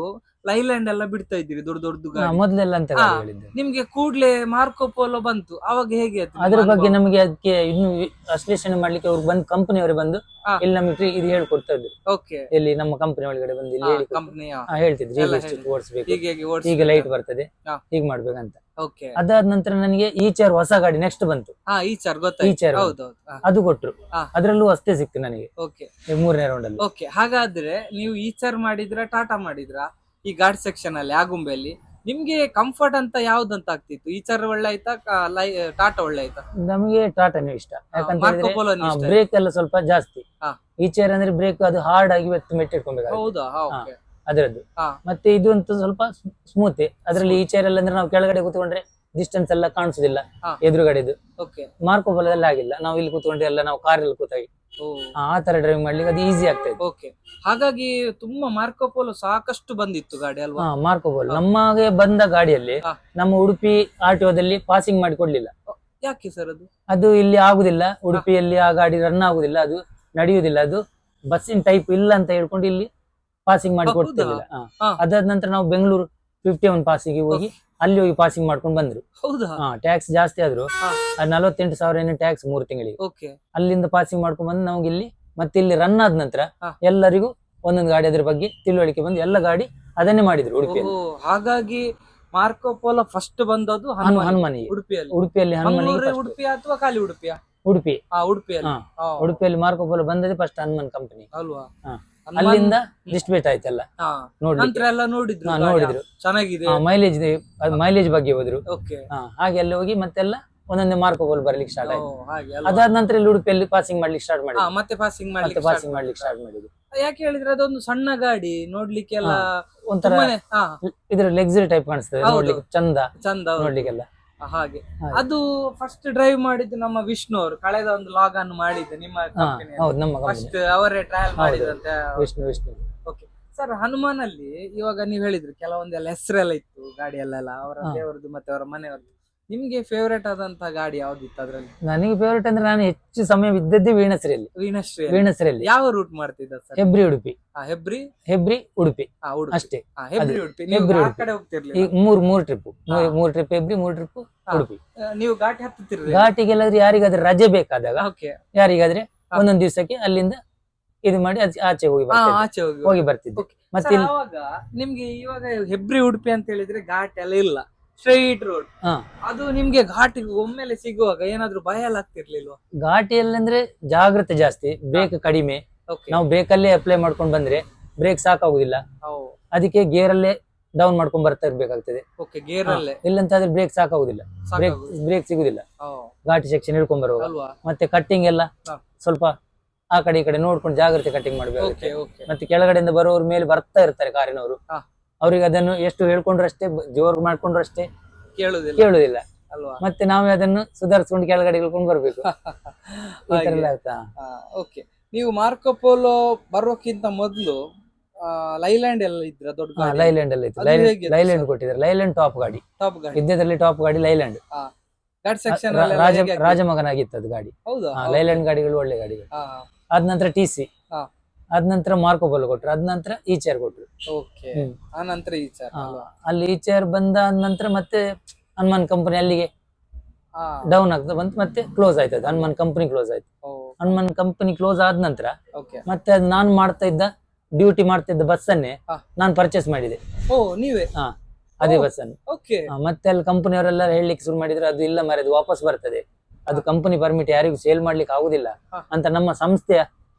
ಲೈಲ್ಯಾಂಡ್ ಎಲ್ಲ ಬಿಡ್ತಾ ಇದ್ದೀರಿ ದೊಡ್ಡ ದೊಡ್ಡ ಗಾಡಿ. ಮೊದ್ಲೆಲ್ಲ ಅಂತ ಹಾ. ಹೇಳಿದ್ದೆ. ನಿಮ್ಗೆ ಕೂಡ್ಲೆ ಮಾರ್ಕೋ ಪೋಲೋ ಬಂತು, ಅವಾಗ ಹೇಗೆ ಆಯ್ತು ನಿಮ್ಮ ಅದ್ರ ಬಗ್ಗೆ ಅನುಭವ? ನಮಗೆ ಅದಕ್ಕೆ ಇನ್ನು ವಿಶ್ಲೇಷಣೆ ಮಾಡ್ಲಿಕ್ಕೆ ಅವ್ರು ಬಂದು ಕಂಪನಿಯವರು ಬಂದು ಹಾ. ಇಲ್ಲಿ ನಮಗೆ ಇದು ಹೇಳ್ಕೊಡ್ತಾ ಇದ್ರು. ಓಕೆ. ಇಲ್ಲಿ ನಮ್ಮ ಕಂಪನಿ ಒಳಗಡೆ ಬಂದು ಇಲ್ಲಿ ಹೇಳಿ ಕಂಪನಿಯ ಹೇಳ್ತಿದ್ರು ಎಲ್ಲ ಈಗ ಹೇಳಿ. ಓಡಿಸ್ಬೇಕು, ಹೀಗೆ ಹೇಗೆ ಈಗ ಲೈಟ್ ಬರ್ತದೆ, ಹಾ. ಹೀಗ್ ಮಾಡ್ಬೇಕಂತ. ಓಕೆ. ಅದಾದ ನಂತರ ನನಗೆ ಈ ಚೇರ್ ಹೊಸ ಗಾಡಿ ನೆಕ್ಸ್ಟ್ ಬಂತು, ಈ ಚಾರ್ ಈ ಗೊತ್ತಾಯ್ತು. ಚೇರ್ ಹೌದೌದು. ಅದು ಕೊಟ್ರು. ಹಾ. ಅದ್ರಲ್ಲೂ ಅಷ್ಟೇ ಸಿಕ್ತು ನನಗೆ ಓಕೆ. 3ನೇ ರೌಂಡ್ ಅಲ್ಲಿ. ಓಕೆ. ಹಾಗಾದ್ರೆ ನೀವು ಈ ಚಾರ್ ಮಾಡಿದ್ರ ಟಾಟಾ ಮಾಡಿದ್ರ ಈ ಗಾರ್ಡ್ ಸೆಕ್ಷನ್ ಅಲ್ಲಿ ಆಗುಂಬೆಯಲ್ಲಿ ನಿಮ್ಗೆ ಕಂಫರ್ಟ್ ಅಂತ ಯಾವ್ದಂತ ಆಗ್ತಿತ್ತು? ಈ ಚಾರ್ ಒಳ್ಳೆ ಆಯ್ತಾ ಟಾಟಾ ಒಳ್ಳೆ ಆಯ್ತಾ? ನಮಗೆ ಟಾಟಾನೇ ಇಷ್ಟ. ಯಾಕಂತ ಮಾರ್ಕೋ ಪೋಲೋನೇ ಇಷ್ಟ ಬ್ರೇಕ್ ಎಲ್ಲ ಸ್ವಲ್ಪ ಜಾಸ್ತಿ. ಹಾ. ಈ ಚೇರ್ ಅಂದ್ರೆ ಬ್ರೇಕ್ ಅದು ಹಾರ್ಡ್ ಆಗಿ ಮೆಟ್ಟಿಟ್ಕೊಬೇಕಾಗುತ್ತೆ ಹೌದಾ? ಓಕೆ. ಅದರದ್ದು. ಹಾ. ಮತ್ತೆ ಇದು ಅಂತೂ ಸ್ವಲ್ಪ ಸ್ಮೂತ್. ಅದ್ರಲ್ಲಿ ಈ ಚೇರ್ ಅಲ್ಲಿ ಅಂದ್ರೆ ನಾವು ಕೆಳಗಡೆ ಕೂತ್ಕೊಂಡ್ರೆ ಡಿಸ್ಟೆನ್ಸ್ ಎಲ್ಲ ಕಾಣಿಸುದಿಲ್ಲ ಹಾ. ಎದುರುಗಡೆದು. ಓಕೆ. ಮಾರ್ಕೋ ಪೋಲೋದಲ್ಲಿ ಆಗಿಲ್ಲ, ನಾವು ಇಲ್ಲಿ ಕೂತ್ಕೊಂಡ್ರೆ ಎಲ್ಲ ನಾವು ಕಾರಲ್ಲಿ ಕೂತಾಗಿ ಓ. ಆ ತರ ಡ್ರೈವಿಂಗ್ ಮಾಡ್ಲಿಕ್ಕೆ ಅದು ಈಸಿ ಆಗ್ತದೆ. ಓಕೆ. ಹಾಗಾಗಿ ತುಂಬಾ ಮಾರ್ಕೋ ಪೋಲೋ ಸಾಕಷ್ಟು ಬಂದಿತ್ತು ಗಾಡಿ ಅಲ್ವಾ? ಮಾರ್ಕೋ ಪೋಲೋ ನಮಗೆ ಬಂದ ಗಾಡಿಯಲ್ಲಿ ಹಾ. ನಮ್ಮ ಉಡುಪಿ RTOದಲ್ಲಿ ಪಾಸಿಂಗ್ ಮಾಡಿ ಕೊಡ್ಲಿಲ್ಲ. ಯಾಕೆ ಸರ್ ಅದು? ಅದು ಇಲ್ಲಿ ಆಗುದಿಲ್ಲ, ಉಡುಪಿಯಲ್ಲಿ ಆ ಗಾಡಿ ರನ್ ಆಗುದಿಲ್ಲ, ಅದು ನಡೆಯುವುದಿಲ್ಲ, ಅದು ಬಸ್ಸಿನ ಟೈಪ್ ಇಲ್ಲ ಅಂತ ಹೇಳ್ಕೊಂಡು ಇಲ್ಲಿ ಪಾಸಿಂಗ್ ಮಾಡಿ ಹೌದಾ? ಕೊಡ್ತಿರ್ಲಿಲ್ಲ. ಹಾ. ಅದಾದ ನಂತರ ನಾವು ಬೆಂಗಳೂರು 51 ಪಾಸಿಗೆ ಹೋಗಿ ಅಲ್ಲಿ ಹೋಗಿ ಪಾಸಿಂಗ್ ಮಾಡ್ಕೊಂಡು ಬಂದ್ರು. ಹೌದಾ? ಟ್ಯಾಕ್ಸ್ ಜಾಸ್ತಿ ಆದ್ರು, ಹಾ. 48,000 ಟ್ಯಾಕ್ಸ್ 3 ತಿಂಗಳಿಗೆ. ಓಕೆ. ಅಲ್ಲಿಂದ ಪಾಸಿಂಗ್ ಮಾಡ್ಕೊಂಡು ಬಂದು ನಮ್ಗೆ ಇಲ್ಲಿ ಮತ್ತೆ ಇಲ್ಲಿ ರನ್ ಆದ ನಂತರ ಹಾ. ಎಲ್ಲರಿಗೂ ಒಂದೊಂದು ಗಾಡಿ ಅದ್ರ ಬಗ್ಗೆ ತಿಳುವಳಿಕೆ ಬಂದು ಎಲ್ಲ ಗಾಡಿ ಅದನ್ನೇ ಮಾಡಿದ್ರು ಉಡುಪಿಯಲ್ಲಿ. ಓಹೋ, ಹಾಗಾಗಿ ಮಾರ್ಕೋ ಪೋಲೋ ಫಸ್ಟ್ ಬಂದದ್ದು ಹನುಮಾನಿಗೆ. ಉಡುಪಿಯಲ್ಲಿ. ಉಡುಪಿಯಲ್ಲಿ ಹನುಮಾನಿಗೆ ಮಂಗಳೂರೇ first. ಉಡುಪಿ ಅಥವಾ ಖಾಲಿ ಉಡುಪಿಯಾ? ಉಡುಪಿ. ಉಡುಪಿಯಲ್ಲಿ. ಹಾ. ಉಡುಪಿಯಲ್ಲಿ ಮಾರ್ಕೋ ಪೋಲೋ ಬಂದದ್ದು ಫಸ್ಟ್ ಹನುಮಾನ್ ಕಂಪನಿ. ಅಲ್ವಾ? ಅಲ್ಲಿಂದ ಡಿಸ್ಟ್ರಿಬ್ಯೂಟ್ ಆಯ್ತಲ್ಲ ನೋಡ್ಲಿಕ್ಕೆ. ನಂತರ ಎಲ್ಲ ನೋಡಿದ್ರು ಗಾಡಿ. ನೋಡಿದ್ರು. ಚೆನ್ನಾಗಿದೆ. ಮೈಲೇಜ್ ಮೈಲೇಜ್ ಬಗ್ಗೆ ಹೋದ್ರು. ಓಕೆ. ಹಾಗೆ ಅಲ್ಲಿ ಹೋಗಿ ಮತ್ತೆಲ್ಲ ಒಂದೊಂದೇ ಮಾರ್ಕೋ ಪೋಲೋ ಬರ್ಲಿಕ್ಕೆ ಸ್ಟಾರ್ಟ್ ಆಯ್ತು. ಹಾಗೆ ಅಲ್ವಾ? ಅದಾದ ನಂತರ ಇಲ್ಲಿ ಉಡುಪಿಯಲ್ಲಿ ಪಾಸಿಂಗ್ ಮಾಡ್ಲಿಕ್ಕೆ ಸ್ಟಾರ್ಟ್ ಮಾಡಿದ್ರು. ಮತ್ತೆ ಪಾಸಿಂಗ್ ಮತ್ತೆ ಮಾಡ್ಲಿಕ್ಕೆ ಪಾಸಿಂಗ್ ಮಾಡ್ಲಿಕ್ಕೆ ಸ್ಟಾರ್ಟ್ ಮಾಡಿದ್ರು. ಯಾಕೆ ಹೇಳಿದ್ರೆ ಅದೊಂದು ಸಣ್ಣ ಗಾಡಿ ನೋಡ್ಲಿಕ್ಕೆಲ್ಲ ಒಂಥರ ತುಂಬಾನೇ ಇದ್ರ ಲೆಕ್ಸರಿ ಟೈಪ್ ಕಾಣಿಸ್ತದೆ, ಹೌದು. ನೋಡ್ಲಿಕ್ಕೆ ಚಂದ, ಚಂದ. ಹೌದು. ನೋಡ್ಲಿಕ್ಕೆಲ್ಲ. ಹಾಗೆ ಹಾಗೆ. ಅದು ಫಸ್ಟ್ ಡ್ರೈವ್ ಮಾಡಿದ್ದು ನಮ್ಮ ವಿಷ್ಣು ಅವರು. ಕಳೆದ ಒಂದು ಲಾಗ್ ಅನ್ನು ಮಾಡಿದ್ದೆ ನಿಮ್ಮ ಕಂಪನಿ. ಹೌದು, ನಮ್ಮ ಕಂಪನಿ. ಫಸ್ಟ್ ಅವರೇ ಟ್ರಯಲ್ ಮಾಡಿದಂತೆ. ವಿಷ್ಣು. ಓಕೆ ಸರ್, ಹನುಮಾನಲ್ಲಿ ಇವಾಗ ನೀವ್ ಹೇಳಿದ್ರಿ ಕೆಲವೊಂದೆಲ್ಲ ಹೆಸರೆಲ್ಲ ಇತ್ತು ಗಾಡಿಯಲ್ಲೆಲ್ಲ, ಅವರ ದೇವರದ್ದು ಮತ್ತೆ ಅವರ ಮನೆಯವ್ರದ್ದು. ನಿಮ್ಗೆ ಫೇವರೇಟ್ ಆದಂತಹ ಗಾಡಿ ಯಾವ್ದಿತ್ತು ಅದ್ರಲ್ಲಿ? ನನಗೆ ಫೇವರೇಟ್ ಅಂದ್ರೆ ನಾನು ಹೆಚ್ಚು ಸಮಯ ಇದ್ದದ್ದೇ ವೀಣಶ್ರೀಯಲ್ಲಿ. ವೀಣಶ್ರೀಯಲ್ಲಿ. ಯಾವ ರೂಟ್ ಮಾಡ್ತಿದ್ದ ಸರ್? ಹೆಬ್ರಿ ಉಡುಪಿ. ಹೆಬ್ರಿ ಉಡುಪಿ ಉಡುಪಿ ಅಷ್ಟೇ. ಹೆಬ್ರಿ ಉಡುಪಿ. ನೀವು ಹೆಬ್ರಿ ಆ ಉಡುಪಿ. ಕಡೆ ಈಗ ಹೋಗ್ತಿರ್ಲಿಲ್ಲ? ಮೂರ್ ಟ್ರಿಪ್, ಮೂರ್ ಟ್ರಿಪ್ ಹೆಬ್ರಿ, 3 ಟ್ರಿಪ್ ಉಡುಪಿ. ನೀವು ಘಾಟಿ ಹತ್ತುತ್ತಿರ್ಲಿ? ಘಾಟಿಗೆಲ್ಲಾದ್ರೆ ಯಾರಿಗಾದ್ರೆ ರಜೆ ಬೇಕಾದಾಗ, ಓಕೆ. ಯಾರಿಗಾದ್ರೆ ಒಂದೊಂದ್ ದಿವಸಕ್ಕೆ ಅಲ್ಲಿಂದ ಇದು ಮಾಡಿ ಆಚೆ ಹೋಗಿ ಆಚೆ ಹೋಗಿ ಬರ್ತಿದ್ದೆ. Okay. ಮತ್ತೆ ಸರ್, ಇಲ್ಲಿ ಅವಾಗ ನಿಮ್ಗೆ ಇವಾಗ ಹೆಬ್ರಿ ಉಡುಪಿ ಅಂತ ಹೇಳಿದ್ರೆ ಘಾಟ್ ಎಲ್ಲ ಇಲ್ಲ, ಸ್ಟ್ರೈಟ್ ರೋಡ್. ಅದು ನಿಮ್ಗೆ ಘಾಟಿಗೆ ಒಮ್ಮೆಲೆ ಸಿಗುವಾಗ ಏನಾದ್ರು ಭಯ ಎಲ್ಲ ಆಗ್ತಿರ್ಲಿಲ್ವಾ? ಘಾಟಿಯಲ್ಲಿ ಅಂದ್ರೆ ಜಾಗ್ರತೆ ಜಾಸ್ತಿ, ಬ್ರೇಕ್ ಕಡಿಮೆ. Okay. ನಾವು ಬೇಕಲ್ಲೇ ಅಪ್ಲೈ ಮಾಡ್ಕೊಂಡು ಬಂದ್ರೆ ಬ್ರೇಕ್ ಸಾಕಾಗುದಿಲ್ಲ, ಅದಕ್ಕೆ ಗೇರ್ ಅಲ್ಲೇ ಡೌನ್ ಮಾಡ್ಕೊಂಡ್ ಬರ್ತಾ ಇರ್ಬೇಕಾಗ್ತದೆ. ಓಕೆ, ಗೇರ್ ಅಲ್ಲೇ. ಇಲ್ಲಂತಾದ್ರೆ ಬ್ರೇಕ್ ಸಾಕಾಗುದಿಲ್ಲ, ಬ್ರೇಕ್ ಸಿಗುದಿಲ್ಲ ಘಾಟಿ ಸೆಕ್ಷನ್ ಹಿಡ್ಕೊಂಡ್ ಬರುವಾಗ. ಅಲ್ವಾ? ಮತ್ತೆ ಕಟ್ಟಿಂಗ್ ಎಲ್ಲ ಹಾ. ಸ್ವಲ್ಪ ಆ ಕಡೆ ಈ ಕಡೆ ನೋಡ್ಕೊಂಡು ಜಾಗ್ರತೆ ಕಟ್ಟಿಂಗ್ ಮಾಡ್ಬೇಕಾಗುತ್ತೆ. Okay, okay. ಮತ್ತೆ ಕೆಳಗಡೆಯಿಂದ ಬರೋರ್ ಮೇಲೆ ಬರ್ತಾ ಇರ್ತಾರೆ ಕಾರಿನವರು, ಹಾ. ಅವ್ರಿಗೆ ಅದನ್ನು ಎಷ್ಟು ಹೇಳ್ಕೊಂಡ್ರಷ್ಟೇ, ಜೋರ್ ಮಾಡ್ಕೊಂಡ್ರಷ್ಟೇ ಕೇಳುದಿಲ್ಲ ಅಲ್ವಾ? ಮತ್ತೆ ನಾವೇ ಅದನ್ನು ಸುಧಾರಿಸ್ಕೊಂಡು ಕೆಳಗಡೆ ಇಳ್ಕೊಂಡು ಬರ್ಬೇಕು. ಈ ತರ ಎಲ್ಲ ಆಯ್ತಾ? ಓಕೆ. ನೀವು ಮಾರ್ಕೋ ಪೋಲೋ ಬರೋಕ್ಕಿಂತ ಮೊದಲು ಲೈಲ್ಯಾಂಡ್ ಎಲ್ಲ ಇದ್ರ ದೊಡ್ಡ ಗಾಡಿ? ಲೈಲ್ಯಾಂಡ್ ಎಲ್ಲ ಇತ್ತು. ಅದು ಹೇಗಿತ್ತು ಲೈಲ್ಯಾಂಡ್ ಕೊಟ್ಟಿದ್ದಾರೆ. ಲೈಲ್ಯಾಂಡ್ ಟಾಪ್ ಗಾಡಿ, ಟಾಪ್ ಗಾಡಿ. ಇದ್ದದ್ರಲ್ಲಿ ಟಾಪ್ ಗಾಡಿ ಲೈಲ್ಯಾಂಡ್. ಗಾಡಿ ಸೆಕ್ಷನ್ ರಾಜಮಗನಾಗಿತ್ತು ಅದು ಗಾಡಿ. ಹೌದಾ? ಲೈಲ್ಯಾಂಡ್ ಗಾಡಿಗಳು ಒಳ್ಳೆ ಗಾಡಿಗಳು. ಅದ ನಂತರ TC, ಅದ ನಂತರ ಮಾರ್ಕೋ ಪೋಲೋ ಕೊಟ್ರು, ಅದ ನಂತರ ಈ ಚೇರ್ ಕೊಟ್ರು. ಓಕೆ. ಆ ನಂತರ ಈ ಚಾರ್ ಅಲ್ವಾ? ಅಲ್ಲಿ ಈ ಚೇರ್ ಬಂದ ನಂತರ ಮತ್ತೆ ಹನುಮಾನ್ ಕಂಪನಿ ಅಲ್ಲಿಗೆ ಡೌನ್ ಆಗ್ತಾ ಬಂತು, ಮತ್ತೆ ಕ್ಲೋಸ್ ಆಯ್ತು. ಅದು ಹನುಮಾನ್ ಕಂಪನಿ ಕ್ಲೋಸ್ ಆಯ್ತು. ಹನುಮಾನ್ ಕಂಪನಿ ಕ್ಲೋಸ್ ಆದ ನಂತರ ಮತ್ತೆ ಅದು ನಾನು ಡ್ಯೂಟಿ ಮಾಡ್ತಿದ್ದ ಬಸ್ ಅನ್ನೇ ನಾನು ಪರ್ಚೇಸ್ ಮಾಡಿದೆ. ನೀವೇ? ಅದೇ ಬಸ್ ಅನ್ನು. ಓಕೆ. ಮತ್ತೆ ಅಲ್ಲಿ ಕಂಪನಿಯವರೆಲ್ಲ ಹೇಳಲಿಕ್ಕೆ ಶುರು ಮಾಡಿದ್ರು, ಅದು ಇಲ್ಲ ಮರೆ, ಅದು ವಾಪಸ್ ಬರ್ತದೆ, ಅದು ಕಂಪನಿ ಪರ್ಮಿಟ್ ಯಾರಿಗೂ ಸೇಲ್ ಮಾಡ್ಲಿಕ್ಕೆ ಆಗುದಿಲ್ಲ ಅಂತ ನಮ್ಮ ಸಂಸ್ಥೆಯ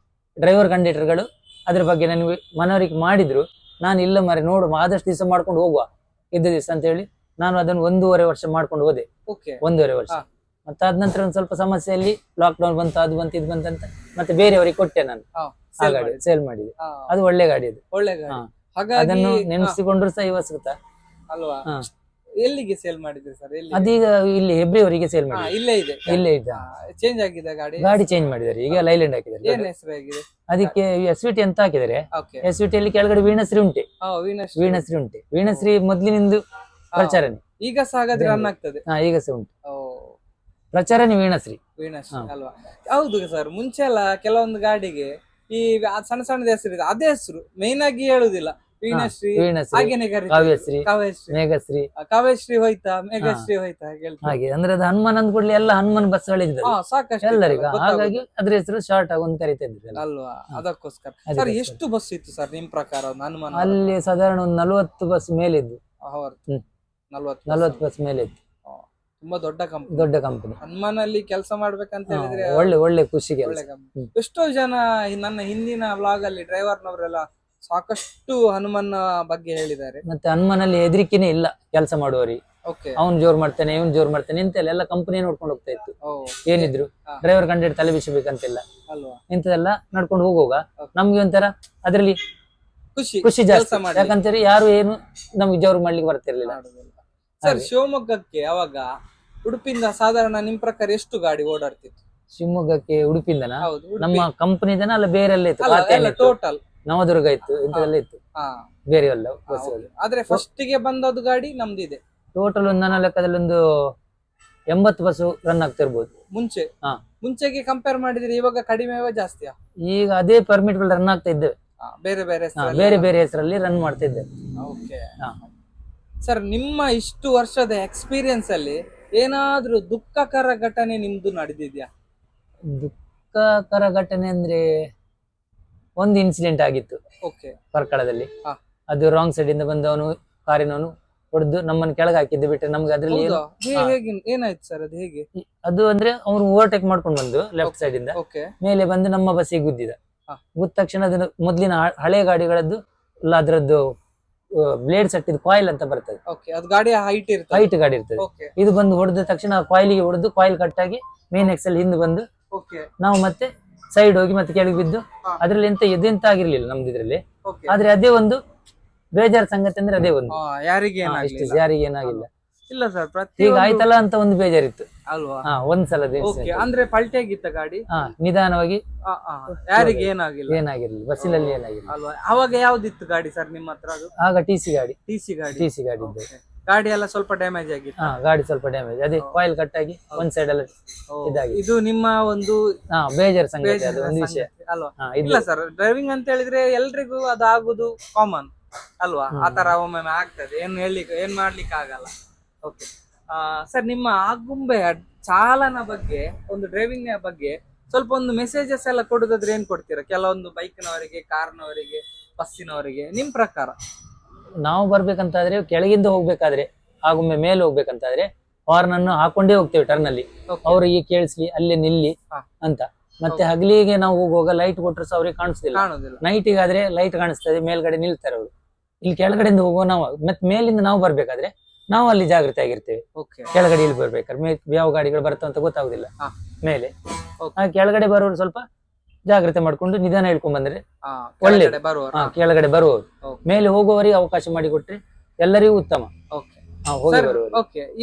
ಡ್ರೈವರ್ ಕಂಡಕ್ಟರ್ಗಳು ಅದ್ರ ಬಗ್ಗೆ ನನಗೆ ಮನವರಿಕೆ ಮಾಡಿದ್ರು. ನಾನು ಇಲ್ಲ ಮರೆ, ನೋಡು ಆದಷ್ಟು ದಿವಸ ಮಾಡ್ಕೊಂಡು ಹೋಗುವ ಇದ್ದ ದಿವಸ ಅಂತ ಹೇಳಿ ನಾನು ಅದನ್ನು 1.5 ವರ್ಷ ಮಾಡ್ಕೊಂಡು ಹೋದೆ. 1.5 ವರ್ಷ. ಮತ್ತೆ ಅದ ನಂತರ ಒಂದ್ ಸ್ವಲ್ಪ ಸಮಸ್ಯೆಯಲ್ಲಿ ಲಾಕ್ ಡೌನ್ ಬಂತು, ಅದು ಬಂತು, ಇದು ಬಂತಂತ ಮತ್ತೆ ಬೇರೆಯವರಿಗೆ ಕೊಟ್ಟೆ ನಾನು. ಆ ಗಾಡಿ ಸೇಲ್ ಮಾಡಿದೆ. ಅದು ಒಳ್ಳೆ ಗಾಡಿ, ಅದು ಒಳ್ಳೆ ಗಾಡಿ. ಅದನ್ನು ನೆನೆಸಿಕೊಂಡ್ರು ಸಹ ಇವತ್ತು ಅಲ್ವಾ? ಎಲ್ಲಿಗೆ ಸೇಲ್ ಮಾಡಿದ್ರಿ ಸರ್? ಎಲ್ಲಿ? ಅದೀಗ ಇಲ್ಲಿ ಫೆಬ್ರವರಿಗೆ ಸೇಲ್ ಮಾಡಿ ಇಲ್ಲೇ ಇದೆ. ಇಲ್ಲೇ ಇದ್ದ ಚೇಂಜ್ ಆಗಿದೆ ಗಾಡಿ? ಗಾಡಿ ಚೇಂಜ್ ಮಾಡಿದ್ದಾರೆ, ಈಗ ಲೈಲ್ಯಾಂಡ್ ಹಾಕಿದ್ದಾರೆ. ಏನ್ ಹೆಸರು ಆಗಿದೆ ಅದಕ್ಕೆ SVT ಅಂತ ಹಾಕಿದ್ದಾರೆ. ಓಕೆ. SVT ಅಲ್ಲಿ ಕೆಳಗಡೆ ವೀಣಶ್ರೀ ಉಂಟು. ವೀಣಶ್ರೀ ಉಂಟು. ವೀಣಶ್ರೀ ಮೊದ್ಲಿನಿಂದು ಪ್ರಚಾರನೆ ಈಗ ಸಹ ಹಾಗಾದ್ರೆ ರನ್ ಆಗ್ತದೆ? ಈಗ ಸಹ ಉಂಟು ಪ್ರಚಾರನೆ ವೀಣಶ್ರೀ. ವೀಣಶ್ರೀ ಅಲ್ವಾ? ಹೌದು ಸರ್. ಮುಂಚೆ ಎಲ್ಲ ಕೆಲವೊಂದು ಗಾಡಿಗೆ ಈ ಸಣ್ಣ ಸಣ್ಣದ ಹೆಸರು ಇದೆ, ಅದೇ ಹೆಸರು ಮೇನ್ ಆಗಿ ಹೇಳುದಿಲ್ಲ. ವೀಣಶ್ರೀ, ಹಾಗೇನೆ ಕಾವ್ಯಶ್ರೀ, ಕಾವ್ಯಶ್ರೀ, ಮೇಘಶ್ರೀ, ಕಾವ್ಯಶ್ರೀ ಹೋಯ್ತಾ, ಮೇಘಶ್ರೀ ಹೋಯ್ತಾ ಹಾಗೆ. ಅಂದ್ರೆ ಅದು ಹನುಮಾನ್ ಅಂದ್ಕೂಡ್ಲೆ ಎಲ್ಲ ಹನುಮಾನ್ ಬಸ್ಗಳಿದ್ರು ಸಾಕಷ್ಟು ಎಲ್ಲರಿಗೂ, ಹಾಗಾಗಿ ಅದ್ರ ಹೆಸರು ಶಾರ್ಟ್ ಆಗಿ ಒಂದು ಕರಿತಾ ಇದ್ರು ಅಲ್ವಾ? ಅದಕ್ಕೋಸ್ಕರ. ಸರ್ ಎಷ್ಟು ಬಸ್ ಇತ್ತು ಸರ್ ನಿಮ್ ಪ್ರಕಾರ ಹನುಮಾನ್? ಅಲ್ಲಿ ಸಾಧಾರಣ ಒಂದು 40 ಬಸ್ ಮೇಲೆ ಇದ್ದು. 40 ಬಸ್ ಮೇಲೆ ಇತ್ತು. ತುಂಬಾ ದೊಡ್ಡ ಕಂಪನಿ. ಹನುಮಾನ್ ಅಲ್ಲಿ ಕೆಲಸ ಮಾಡ್ಬೇಕಂತ ಹೇಳಿದ್ರೆ ಒಳ್ಳೆ ಖುಷಿಗೆ. ಎಷ್ಟೋ ಜನ ನನ್ನ ಹಿಂದಿನ ವ್ಲಾಗ್ ಅಲ್ಲಿ ಡ್ರೈವರ್ನವರೆಲ್ಲ ಸಾಕಷ್ಟು ಹನುಮನ್ ಬಗ್ಗೆ ಹೇಳಿದ್ದಾರೆ. ಮತ್ತೆ ಹನುಮನಲ್ಲಿ ಹೆದರಿಕೆನೇ ಇಲ್ಲ ಕೆಲಸ ಮಾಡುವವರಿಗೆ. ಅವ್ನ್ ಜೋರ್ ಮಾಡ್ತಾನೆ, ಇವ್ನ್ ಜೋರ್ ಮಾಡ್ತಾನೆ ಇಂತೆಲ್ಲ ಎಲ್ಲ ಕಂಪನಿ ನೋಡ್ಕೊಂಡು ಹೋಗ್ತಾ ಇತ್ತು. ಏನಿದ್ರು ಡ್ರೈವರ್ ಕಂಡಿಟ್ಟು ತಲೆ ಬಿಸಿಬೇಕಂತಿಲ್ಲ, ಇಂಥದೆಲ್ಲ ನಡ್ಕೊಂಡು ಹೋಗುವಾಗ ನಮ್ಗೆ ಒಂಥರ ಅದ್ರಲ್ಲಿ ಖುಷಿ ಜಾಸ್ತಿ. ಯಾಕಂತೇಳಿ ಯಾರು ಏನು ನಮ್ಗೆ ಜೋರ್ ಮಾಡ್ಲಿಕ್ಕೆ ಬರ್ತಿರ್ಲಿಲ್ಲ. ಸರ್ ಶಿವಮೊಗ್ಗಕ್ಕೆ ಅವಾಗ ಉಡುಪಿಯಿಂದ ಸಾಧಾರಣ ನಿಮ್ ಪ್ರಕಾರ ಎಷ್ಟು ಗಾಡಿ ಓಡಾಡ್ತಿತ್ತು? ಶಿವಮೊಗ್ಗಕ್ಕೆ ಉಡುಪಿಂದನ ನಮ್ಮ ಕಂಪನಿದನ ಅಲ್ಲ ಬೇರೆ ಎಲ್ಲ ಇತ್ತು? ಟೋಟಲ್ ನವದುರ್ಗ ಇತ್ತು, ಇಂಥದೆಲ್ಲ ಇತ್ತು ಬೇರೆ ಎಲ್ಲ ಬಸ್ಗಳು. ಆದ್ರೆ ಫಸ್ಟ್ ಗೆ ಬಂದದ್ದು ಗಾಡಿ ನಮ್ದಿದೆ. ಟೋಟಲ್ ಒಂದು ನನ್ನ ಲೆಕ್ಕದಲ್ಲಿ ಒಂದು 80 ಬಸ್ ರನ್ ಆಗ್ತಿರ್ಬೋದು ಮುಂಚೆಗೆ ಕಂಪೇರ್ ಮಾಡಿದ್ರೆ. ಇವಾಗ ಕಡಿಮೆ ಜಾಸ್ತಿಯಾ? ಈಗ ಅದೇ ಪರ್ಮಿಟ್ ಗಳು ರನ್ ಆಗ್ತಾ ಇದ್ದೇವೆ, ಬೇರೆ ಬೇರೆ ಹೆಸರಲ್ಲಿ ರನ್ ಮಾಡ್ತಾ ಇದ್ದೇವೆ. ಸರ್ ನಿಮ್ಮ ಇಷ್ಟು ವರ್ಷದ ಎಕ್ಸ್ಪೀರಿಯನ್ಸ್ ಅಲ್ಲಿ ಏನಾದ್ರೂ ದುಃಖಕರ ಘಟನೆ ನಿಮ್ದು ನಡೆದಿದ್ಯಾ? ದುಃಖಕರ ಘಟನೆ ಅಂದ್ರೆ ಒಂದು ಇನ್ಸಿಡೆಂಟ್ ಆಗಿತ್ತು ಪರ್ಕಳದಲ್ಲಿ. ಅದು ರಾಂಗ್ ಸೈಡ್ ಇಂದ ಬಂದವನು ಕಾರಿನವನು ಹೊಡೆದು ನಮ್ಮನ್ನು ಕೆಳಗೆ ಹಾಕಿದ್ದು ಬಿಟ್ಟರೆ ನಮ್ಗೆ ಅದ್ರಲ್ಲಿ ಏನಾಯ್ತು ಸರ್? ಅದು ಹೇಗೆ? ಅದು ಅಂದ್ರೆ ಅವನು ಓವರ್ಟೇಕ್ ಮಾಡ್ಕೊಂಡು ಬಂದು ಲೆಫ್ಟ್ ಸೈಡ್ ಇಂದ ಮೇಲೆ ಬಂದು ನಮ್ಮ ಬಸ್ಸಿಗೆ ಗುದ್ದಿದ. ಗುದ್ದ ತಕ್ಷಣ ಅದನ್ನ ಮೊದ್ಲಿನ ಹಳೆ ಗಾಡಿಗಳದ್ದು ಅದರದ್ದು ಬ್ಲೇಡ್ ಸಟ್ಟಿದ್ ಕಾಯಿಲ್ ಅಂತ ಬರ್ತದೆ. ಹೈಟ್ ಗಾಡಿ ಇರ್ತದೆ. ಇದು ಬಂದು ಹೊಡೆದ ತಕ್ಷಣ ಕಾಯಿಲಿಗೆ ಹೊಡೆದು ಕಾಯಿಲ್ ಕಟ್ಟಾಗಿ ಮೇನ್ ಎಕ್ಸೆಲ್ ಹಿಂದೆ ಬಂದು ನಾವು ಮತ್ತೆ ಸೈಡ್ ಹೋಗಿ ಮತ್ತೆ ಕೆಳಗೆ ಬಿದ್ದು. ಅದ್ರಲ್ಲಿ ಎಂತ ಆಗಿರ್ಲಿಲ್ಲ ನಮ್ದು ಇದ್ರಲ್ಲಿ. ಆದ್ರೆ ಅದೇ ಒಂದು ಬೇಜಾರ್ ಸಂಗತಿ ಅಂದ್ರೆ ಅದೇ ಒಂದು, ಯಾರಿಗೆ ಏನಾಗಿಲ್ಲ. ಇಲ್ಲ ಸರ್, ಈಗ ಆಯ್ತಲ್ಲ ಅಂತ ಒಂದು ಬೇಜಾರಿತ್ತು ಅಲ್ವಾ? ಒಂದ್ಸಲ ಅಂದ್ರೆ ಪಲ್ಟಿ ಆಗಿತ್ತ ಗಾಡಿ? ನಿಧಾನವಾಗಿ ಯಾರಿಗೆ ಏನಾಗಿಲ್ಲ, ಬಸ್ಸಿನಲ್ಲಿ ಏನಾಗಿಲ್ಲ ಅಲ್ವಾ? ಅವಾಗ ಯಾವ್ದಿತ್ತು ಗಾಡಿ ಸರ್ ನಿಮ್ಮ ಹತ್ರ? ಅದು ಆಗ ಟಿಸಿ ಗಾಡಿ ಇದ್ದು. ಗಾಡಿ ಎಲ್ಲ ಸ್ವಲ್ಪ ಡ್ಯಾಮೇಜ್ ಆಗಿತ್ತು? ಗಾಡಿ ಸ್ವಲ್ಪ ಡ್ಯಾಮೇಜ್, ಅದೇ ಕಾಯಿಲ್ ಕಟ್ ಆಗಿ ಒಂದ್ ಸೈಡ್ ಎಲ್ಲ ಇದಾಗಿ. ಇದು ನಿಮ್ಮ ಒಂದು ಬೇಜಾರ್ ಸಂಗತಿ, ಅದು ಒಂದು ವಿಷಯ ಅಲ್ವಾ? ಇಲ್ಲ ಸರ್, ಡ್ರೈವಿಂಗ್ ಅಂತ ಹೇಳಿದ್ರೆ ಎಲ್ರಿಗೂ ಅದಾಗುದು ಕಾಮನ್ ಅಲ್ವಾ? ಆತರ ಒಮ್ಮೊಮ್ಮೆ ಆಗ್ತದೆ, ಏನ್ ಮಾಡ್ಲಿಕ್ಕೆ ಆಗಲ್ಲ. ಓಕೆ ಸರ್, ನಿಮ್ಮ ಆಗುಂಬೆಯ ಚಾಲನ ಬಗ್ಗೆ, ಒಂದು ಡ್ರೈವಿಂಗ್ ಬಗ್ಗೆ ಸ್ವಲ್ಪ ಒಂದು ಮೆಸೇಜಸ್ ಎಲ್ಲ ಕೊಡುದಾದ್ರೆ ಏನ್ ಕೊಡ್ತೀರಾ? ಕೆಲವೊಂದು ಬೈಕ್ನವರಿಗೆ, ಕಾರ್ನವರಿಗೆ, ಬಸ್ಸಿನವರಿಗೆ ನಿಮ್ ಪ್ರಕಾರ? ನಾವು ಬರ್ಬೇಕಂತಾದ್ರೆ ಕೆಳಗಿಂದ ಹೋಗ್ಬೇಕಾದ್ರೆ, ಆಗುಂಬೆ ಮೇಲೆ ಹೋಗ್ಬೇಕಂತಾದ್ರೆ ಹಾರ್ನ್ ಅನ್ನು ಹಾಕೊಂಡೇ ಹೋಗ್ತೇವೆ ಟರ್ನ್ ಅಲ್ಲಿ, ಅವ್ರಿಗೆ ಕೇಳಿಸ್ಲಿ ಅಲ್ಲೇ ನಿಲ್ಲಿ ಅಂತ. ಮತ್ತೆ ಹಗಲಿಗೆ ನಾವು ಹೋಗುವಾಗ ಲೈಟ್ ಕೊಟ್ಟರು ಸಹ ಅವ್ರಿಗೆ ಕಾಣಿಸ್ತಿಲ್ಲ. ನೈಟಿಗಾದ್ರೆ ಲೈಟ್ ಕಾಣಿಸ್ತದೆ, ಮೇಲ್ಗಡೆ ನಿಲ್ತಾರೆ ಅವರು. ಇಲ್ಲಿ ಕೆಳಗಡೆಯಿಂದ ಹೋಗುವ ನಾವು, ಮತ್ತೆ ಮೇಲಿಂದ ನಾವು ಬರ್ಬೇಕಾದ್ರೆ ನಾವು ಅಲ್ಲಿ ಜಾಗೃತಿ ಆಗಿರ್ತೇವೆ. ಕೆಳಗಡೆ ಇಲ್ಲಿ ಬರ್ಬೇಕಾದ್ರೆ ಯಾವ ಗಾಡಿಗಳು ಬರ್ತಾವ ಅಂತ ಗೊತ್ತಾಗುದಿಲ್ಲ ಮೇಲೆ. ಕೆಳಗಡೆ ಬರೋರು ಸ್ವಲ್ಪ ಜಾಗ್ರತೆ ಮಾಡ್ಕೊಂಡು ನಿಧಾನ ಹೇಳ್ಕೊಂಡ್ ಬಂದ್ರೆ ಒಳ್ಳೆ. ಕೆಳಗಡೆ ಬರುವವರು ಮೇಲೆ ಹೋಗುವವರಿಗೆ ಅವಕಾಶ ಮಾಡಿಕೊಟ್ರೆ ಎಲ್ಲರಿಗೂ ಉತ್ತಮ.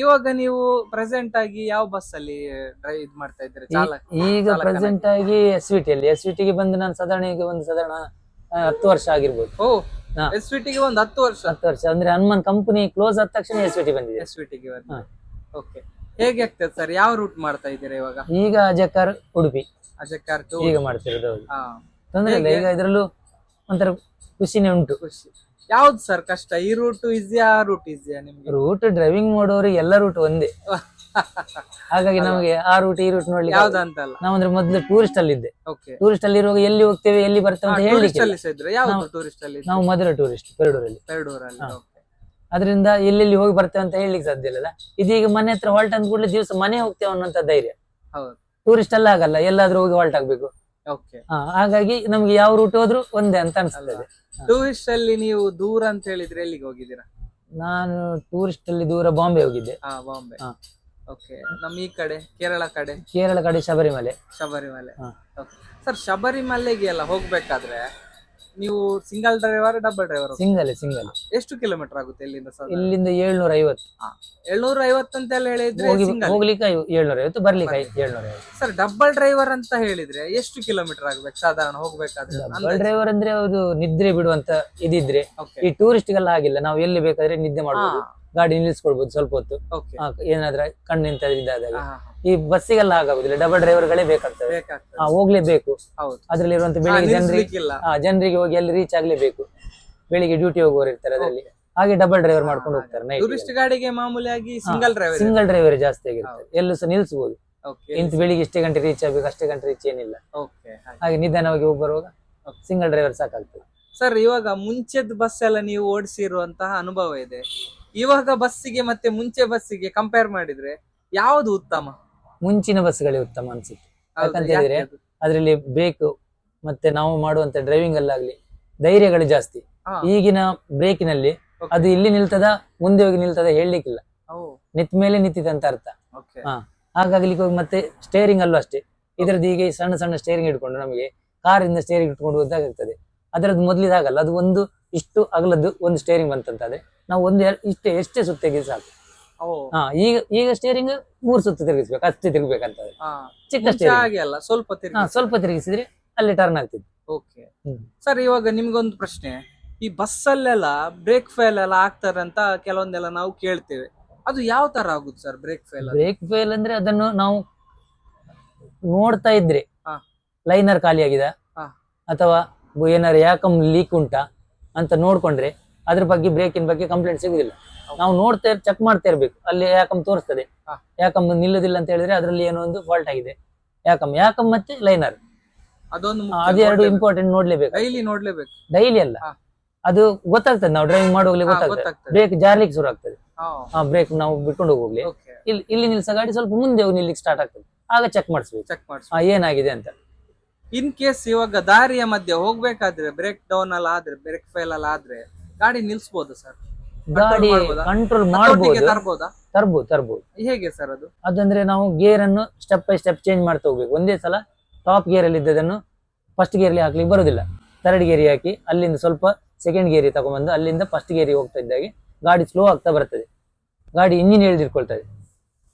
ಇವಾಗ ನೀವು ಪ್ರೆಸೆಂಟ್ ಆಗಿ ಯಾವ ಬಸ್ ಅಲ್ಲಿ ಡ್ರೈವ್ ಮಾಡ್ತಾ ಇದ್ರೆ? ಈಗ ಪ್ರೆಸೆಂಟ್ ಆಗಿ SVT ಗೆ ಬಂದು ನಾನು ಸಾಧಾರಣ 10 ವರ್ಷ ಆಗಿರ್ಬೋದು. SVT ಗೆ ಒಂದು 10 ವರ್ಷ ಅಂದ್ರೆ ಹನುಮಾನ್ ಕಂಪನಿ ಕ್ಲೋಸ್ ಆದ ತಕ್ಷಣ SVT ಬಂದಿದೆ. ಹೇಗೆ ಆಗ್ತದೆ ಸರ್? ಯಾವ ರೂಟ್ ಮಾಡ್ತಾ ಇದ್ದೀರಾ ಇವಾಗ? ಈಗ ಅಜಕಾರ್ ಉಡುಪಿ ಈಗ ಮಾಡ್ತಿರೋದು. ತೊಂದ್ರೆ ಇಲ್ಲ, ಈಗ ಇದ್ರಲ್ಲೂ ಒಂಥರ ಖುಷಿನೇ ಉಂಟು. ಯಾವ್ದು ಸರ್ ಕಷ್ಟ? ಈ ರೂಟ್ ಈಸಿಯಾ, ಆ ರೂಟ್ ಈಸಿಯಾ ನಿಮ್ಗೆ? ರೂಟ್ ಡ್ರೈವಿಂಗ್ ಮಾಡೋರಿಗೆ ಎಲ್ಲ ರೂಟ್ ಒಂದೇ. ಹಾಗಾಗಿ ನಮಗೆ ಆ ರೂಟ್ ಈ ರೂಟ್ ನೋಡ್ಲಿಕ್ಕೆ ಯಾವ್ದಂತಲ್ಲ. ನಾವಂದ್ರೆ ಮೊದ್ಲು ಟೂರಿಸ್ಟ್ ಅಲ್ಲಿ ಇದ್ದೆ. ಟೂರಿಸ್ಟ್ ಅಲ್ಲಿ ಇರುವಾಗ ಎಲ್ಲಿ ಹೋಗ್ತೇವೆ ಎಲ್ಲಿ ಬರ್ತೇವೆ ಅಂತ ಹೇಳಿ, ನಾವು ಮೊದಲ ಟೂರಿಸ್ಟ್ ಪೆರಡೂರಲ್ಲಿ. ಅದರಿಂದ ಎಲ್ಲೆಲ್ಲಿ ಹೋಗಿ ಬರ್ತೇವೆ ಅಂತ ಹೇಳಲಿಕ್ಕೆ ಸಾಧ್ಯ ಇಲ್ಲ. ಇದೀಗ ಮನೆ ಹತ್ರ ಹಾಲ್ಟ್ ಅಂದ ಕೂಡಲೇ ದಿವಸ ಮನೆ ಹೋಗ್ತೇವೆ ಅನ್ನೋಂತ ಧೈರ್ಯ. ಟೂರಿಸ್ಟ್ ಅಲ್ಲ ಆಗಲ್ಲ, ಎಲ್ಲಾದ್ರೂ ಹೋಗಿ ಹಾಲ್ಟ್ ಆಗ್ಬೇಕು. ಹಾಗಾಗಿ ನಮ್ಗೆ ಯಾವ ರೂಟ್ ಹೋದ್ರು ಒಂದೇ ಅಂತ ಅನ್ಸ್ತದೆ. ಟೂರಿಸ್ಟ್ ಅಲ್ಲಿ ನೀವು ದೂರ ಅಂತ ಹೇಳಿದ್ರೆ ಎಲ್ಲಿಗೆ ಹೋಗಿದ್ದೀರಾ? ನಾನು ಟೂರಿಸ್ಟ್ ಅಲ್ಲಿ ದೂರ ಬಾಂಬೆ ಹೋಗಿದ್ದೆ. ಬಾಂಬೆ. ನಮ್ ಈ ಕಡೆ ಕೇರಳ ಕಡೆ ಶಬರಿಮಲೆ. ಸರ್, ಶಬರಿಮಲೆಗೆ ಎಲ್ಲ ಹೋಗ್ಬೇಕಾದ್ರೆ ನೀವು single driver double driver? Single. ಎಷ್ಟು ಕಿಲೋಮೀಟರ್ ಆಗುತ್ತೆ ಇಲ್ಲಿಂದ ಸಾಧಾರಣ? ಇಲ್ಲಿಂದ 750. 750 ಅಂತ ಎಲ್ಲ ಹೇಳಿದ್ರೆ single. ಹೋಗ್ಲಿಕ್ಕೆ 750, ಬರ್ಲಿಕ್ಕೆ 750. ಸರ್ ಡಬಲ್ ಡ್ರೈವರ್ ಅಂತ ಹೇಳಿದ್ರೆ ಎಷ್ಟು ಕಿಲೋಮೀಟರ್ ಆಗ್ಬೇಕು ಸಾಧಾರಣ ಹೋಗ್ಬೇಕಾದ್ರೆ? ಡಬಲ್ ಡ್ರೈವರ್ ಅಂದ್ರೆ ಅದು ನಿದ್ರೆ ಬಿಡುವಂತ ಇದಿದ್ರೆ, Okay. ಈ ಟೂರಿಸ್ಟ್ಗೆಲ್ಲ ಆಗಿಲ್ಲ. ನಾವು ಎಲ್ಲಿ ಬೇಕಾದ್ರೆ ನಿದ್ದೆ ಮಾಡ್ಬೋದು, ಗಾಡಿ ನಿಲ್ಲಿಸ್ಕೊಳ್ಬಹುದು ಸ್ವಲ್ಪ ಹೊತ್ತು. Okay. ಏನಾದ್ರೆ ಕಣ್ಣು ನಿಂತ ಇದಾದಾಗ. ಹಾ, ಹಾ, ಈ ಬಸ್ಸಿಗೆಲ್ಲ ಆಗುದಿಲ್ಲ, ಡಬಲ್ ಡ್ರೈವರ್ ಗಳೇ ಬೇಕಾಗ್ತದೆ. ಬೇಕಾಗ್ತದೆ. ಹೋಗ್ಲೇಬೇಕು. ಹೌದು. ಅದ್ರಲ್ಲಿರುವಂತ ಬೆಳಿಗ್ಗೆ ನಿಲ್ಲಿಸ್ಲಿಕ್ಕಿಲ್ಲ. ಜನರಿಗೆ ಹೋಗಿ ಅಲ್ಲಿ ರೀಚ್ ಆಗ್ಲೇಬೇಕು. ಬೆಳಿಗ್ಗೆ ಡ್ಯೂಟಿ ಹೋಗುವವರು ಇರ್ತಾರೆ ಅದರಲ್ಲಿ, ಹಾಗೆ ಡಬಲ್ ಡ್ರೈವರ್ ಮಾಡ್ಕೊಂಡು ಹೋಗ್ತಾರೆ ನೈಟ್. ಟೂರಿಸ್ಟ್ ಗಾಡಿಗೆ ಮಾಮೂಲಿಯಾಗಿ ಸಿಂಗಲ್ ಡ್ರೈವರ್ ಜಾಸ್ತಿ ಆಗಿರ್ತದೆ. ಎಲ್ಲೂ ಸಹ ನಿಲ್ಸಬಹುದು. Okay. ಇಂತ ಬೆಳಿಗ್ಗೆ ಇಷ್ಟೇ ಗಂಟೆ ರೀಚ್ ಆಗ್ಬೇಕು, ಅಷ್ಟೇ ಗಂಟೆ ರೀಚ್ ಏನಿಲ್ಲ. Okay, ಹಾಗೆ. ಹಾಗೆ ನಿಧಾನವಾಗಿ ಹೋಗಿ ಬರುವಾಗ ಸಿಂಗಲ್ ಡ್ರೈವರ್ ಸಾಕಾಗ್ತದೆ. ಸರ್ ಇವಾಗ ಮುಂಚೆದ್ ಬಸ್ ಎಲ್ಲ ನೀವು ಓಡಿಸಿರುವಂತಹ ಅನುಭವ ಇದೆ. ಇವಾಗ ಬಸ್ಸಿಗೆ ಮತ್ತೆ ಮುಂಚೆ ಬಸ್ಸಿಗೆ ಕಂಪೇರ್ ಮಾಡಿದ್ರೆ ಯಾವುದು ಉತ್ತಮ? ಮುಂಚಿನ ಬಸ್ಗಳೇ ಉತ್ತಮ ಅನ್ಸುತ್ತೆ. ಹೌದು, ಯಾಕಂತ ಹೇಳಿದ್ರೆ ಯಾಕೆ ಅದು? ಅದ್ರಲ್ಲಿ ಬ್ರೇಕ್ ಮತ್ತೆ ನಾವು ಮಾಡುವಂತ ಡ್ರೈವಿಂಗ್ ಅಲ್ಲಾಗ್ಲಿ ಧೈರ್ಯಗಳು ಜಾಸ್ತಿ. ಹಾ. ಈಗಿನ ಬ್ರೇಕಿನಲ್ಲಿ Okay. ಅದು ಇಲ್ಲಿ ನಿಲ್ತದ ಮುಂದೆ ಹೋಗಿ ನಿಲ್ತದ ಹೇಳಲಿಕ್ಕಿಲ್ಲ, ಓ, ನಿಂತ ಮೇಲೆ ನಿಂತಿದಂತ ಅರ್ಥ. okay. ಹಾಗಾಗ್ಲಿಕ್ಕೆ ಹೋಗಿ ಮತ್ತೆ ಸ್ಟೇರಿಂಗ್ ಅಲ್ಲೂ ಅಷ್ಟೇ. ಇದರದ್ದು ಈಗ ಈ ಸಣ್ಣ ಸಣ್ಣ ಸ್ಟೇರಿಂಗ್ ಇಟ್ಕೊಂಡು ನಮಗೆ ಕಾರಿಂದ ಸ್ಟೇರಿಂಗ್ ಇಟ್ಕೊಂಡು ಹೋದಾಗ್ತದೆ. ಅದರದ್ದು ಮೊದ್ಲಿದಾಗಲ್ಲ, ಅದು ಒಂದು ಇಷ್ಟು ಅಗಲದ್ದು ಒಂದು ಸ್ಟೇರಿಂಗ್ ಬಂತಂತಾದ್ರೆ ನಾವು ಎಷ್ಟೇ ಸುತ್ತ ತೆಗೆದು ಸಾಕು. ಓ, ಈಗ ಸ್ಟೇರಿಂಗ್ 3 ಸುತ್ತು ತಿರುಗಿಸ್ಬೇಕು, ಅಷ್ಟೇ ತಿರುಗ್ಬೇಕಂತಂದ್ರೆ. ಹಾ. ಚಿಕ್ಕ ಮುಂಚೆ ಸ್ಟೇರಿಂಗ್ ಹಾಗೆ ಅಲ್ಲ, ಸ್ವಲ್ಪ ತಿರುಗಿ. ಸ್ವಲ್ಪ ತಿರುಗಿಸಿದ್ರೆ ಅಲ್ಲಿ ಟರ್ನ್ ಆಗ್ತಿತ್ತು. ಓಕೆ. ಸರ್ ಇವಾಗ ನಿಮ್ಗೊಂದು ಪ್ರಶ್ನೆ. ಈ ಬಸ್ ಅಲ್ಲೆಲ್ಲ ಬ್ರೇಕ್ ಫೇಲ್ ಎಲ್ಲ ಆಗ್ತಾರೆ ಅಂತ ಕೆಲವೊಂದೆಲ್ಲ ನಾವು ಕೇಳ್ತೇವೆ. ಅದು ಯಾವ ತರ ಆಗುತ್ತೆ sir break fail? Break fail ಅಂದ್ರೆ ಅದನ್ನು ನಾವು ನೋಡ್ತಾ ಇದ್ರೆ ಹಾ. ಲೈನರ್ ಖಾಲಿ ಆಗಿದೆ ಹಾ. ಅಥವಾ ಏನಾರು ಯಾಕಮ್ ಲೀಕ್ ಉಂಟಾ ಅಂತ ನೋಡ್ಕೊಂಡ್ರೆ ಅದ್ರ ಬಗ್ಗೆ ಬ್ರೇಕಿನ ಬಗ್ಗೆ ಕಂಪ್ಲೇಂಟ್ ಸಿಗುದಿಲ್ಲ. ನಾವು ನೋಡ್ತಾ ಚೆಕ್ ಮಾಡ್ತಾ ಇರ್ಬೇಕು. ಅಲ್ಲಿ ಯಾಕಮ್ ತೋರಿಸ್ತದೆ. ಹಾ. ಯಾಕಮ್ ನಿಲ್ಲುದಿಲ್ಲ ಅಂತ ಹೇಳಿದ್ರೆ ಅದ್ರಲ್ಲಿ ಏನೋ ಒಂದು ಫಾಲ್ಟ್ ಆಗಿದೆ. ಯಾಕಮ್ ಮತ್ತೆ ಲೈನರ್, ಅದೊಂದು ಅದೆರಡು ಇಂಪಾರ್ಟೆಂಟ್ ನೋಡ್ಲೇಬೇಕು. ಡೈಲಿ ನೋಡ್ಲೇಬೇಕು. ಡೈಲಿ ಅಲ್ಲ, ಹಾ. ಅದು ಗೊತ್ತಾಗ್ತದೆ. ನಾವು ಡ್ರೈವಿಂಗ್ ಮಾಡುವಾಗಲೇ ಗೊತ್ತಾಗ್ತದೆ. ಗೊತ್ತಾಗ್ತದೆ. ಬ್ರೇಕ್ ಜಾರ್ಲಿಕ್ಕೆ ಶುರು ಆಗ್ತದೆ. ಹಾ. ಬ್ರೇಕ್ ನಾವು ಬಿಟ್ಕೊಂಡು ಹೋಗ್ಲಿ, ಓಕೆ. ಇಲ್ಲಿ ನಿಲ್ಸ ಗಾಡಿ ಸ್ವಲ್ಪ ಮುಂದೆ ಹೋಗಿ ನಿಲ್ಲಿಕ್ಕೆ ಸ್ಟಾರ್ಟ್ ಆಗ್ತದೆ. ಆಗ ಚೆಕ್ ಮಾಡಿಸ್ಬೇಕು ಚೆಕ್ ಮಾಡಿಸಿ. ಏನಾಗಿದೆ ಅಂತ. ಇನ್ ಕೇಸ್ ಇವಾಗ ದಾರಿಯ ಮಧ್ಯೆ ಹೋಗ್ಬೇಕಾದ್ರೆ ಬ್ರೇಕ್ ಡೌನ್ ಅಲ್ಲ ಆದ್ರೆ, ಬ್ರೇಕ್ ಫೇಲ್ ಅಲ್ಲ ಆದ್ರೆ ಗಾಡಿ ನಿಲ್ಸ್ಬೋದು ಸರ್? ಗಾಡಿ ಕಂಟ್ರೋಲ್ ಮಾಡಬಹುದು, ತರ್ಬೋದಾ? ತರ್ಬೋದು. ಹೇಗೆ ಸರ್ ಅದು? ಅದಂದ್ರೆ ನಾವು ಗೇರ್ ಅನ್ನು ಸ್ಟೆಪ್ ಬೈ ಸ್ಟೆಪ್ ಚೇಂಜ್ ಮಾಡ್ತಾ ಹೋಗ್ಬೇಕು. ಒಂದೇ ಸಲ ಟಾಪ್ ಗೇರ್ ಅಲ್ಲಿ ಇದ್ದದನ್ನು ಫಸ್ಟ್ ಗೇರ್ ಅಲ್ಲಿ ಹಾಕ್ಲಿಕ್ಕೆ ಬರುದಿಲ್ಲ. ಥರ್ಡ್ ಗೇರಿ ಹಾಕಿ ಅಲ್ಲಿಂದ ಸ್ವಲ್ಪ ಸೆಕೆಂಡ್ ಗೇರಿ ತಗೊಂಡ್ಬಂದು ಅಲ್ಲಿಂದ ಫಸ್ಟ್ ಗೇರಿಗೆ ಹೋಗ್ತಾ ಇದ್ದಾಗೆ ಗಾಡಿ ಸ್ಲೋ ಆಗ್ತಾ ಬರ್ತದೆ. ಗಾಡಿ ಇಂಜಿನ್ ಎಳ್ದಿರ್ಕೊಳ್ತದೆ.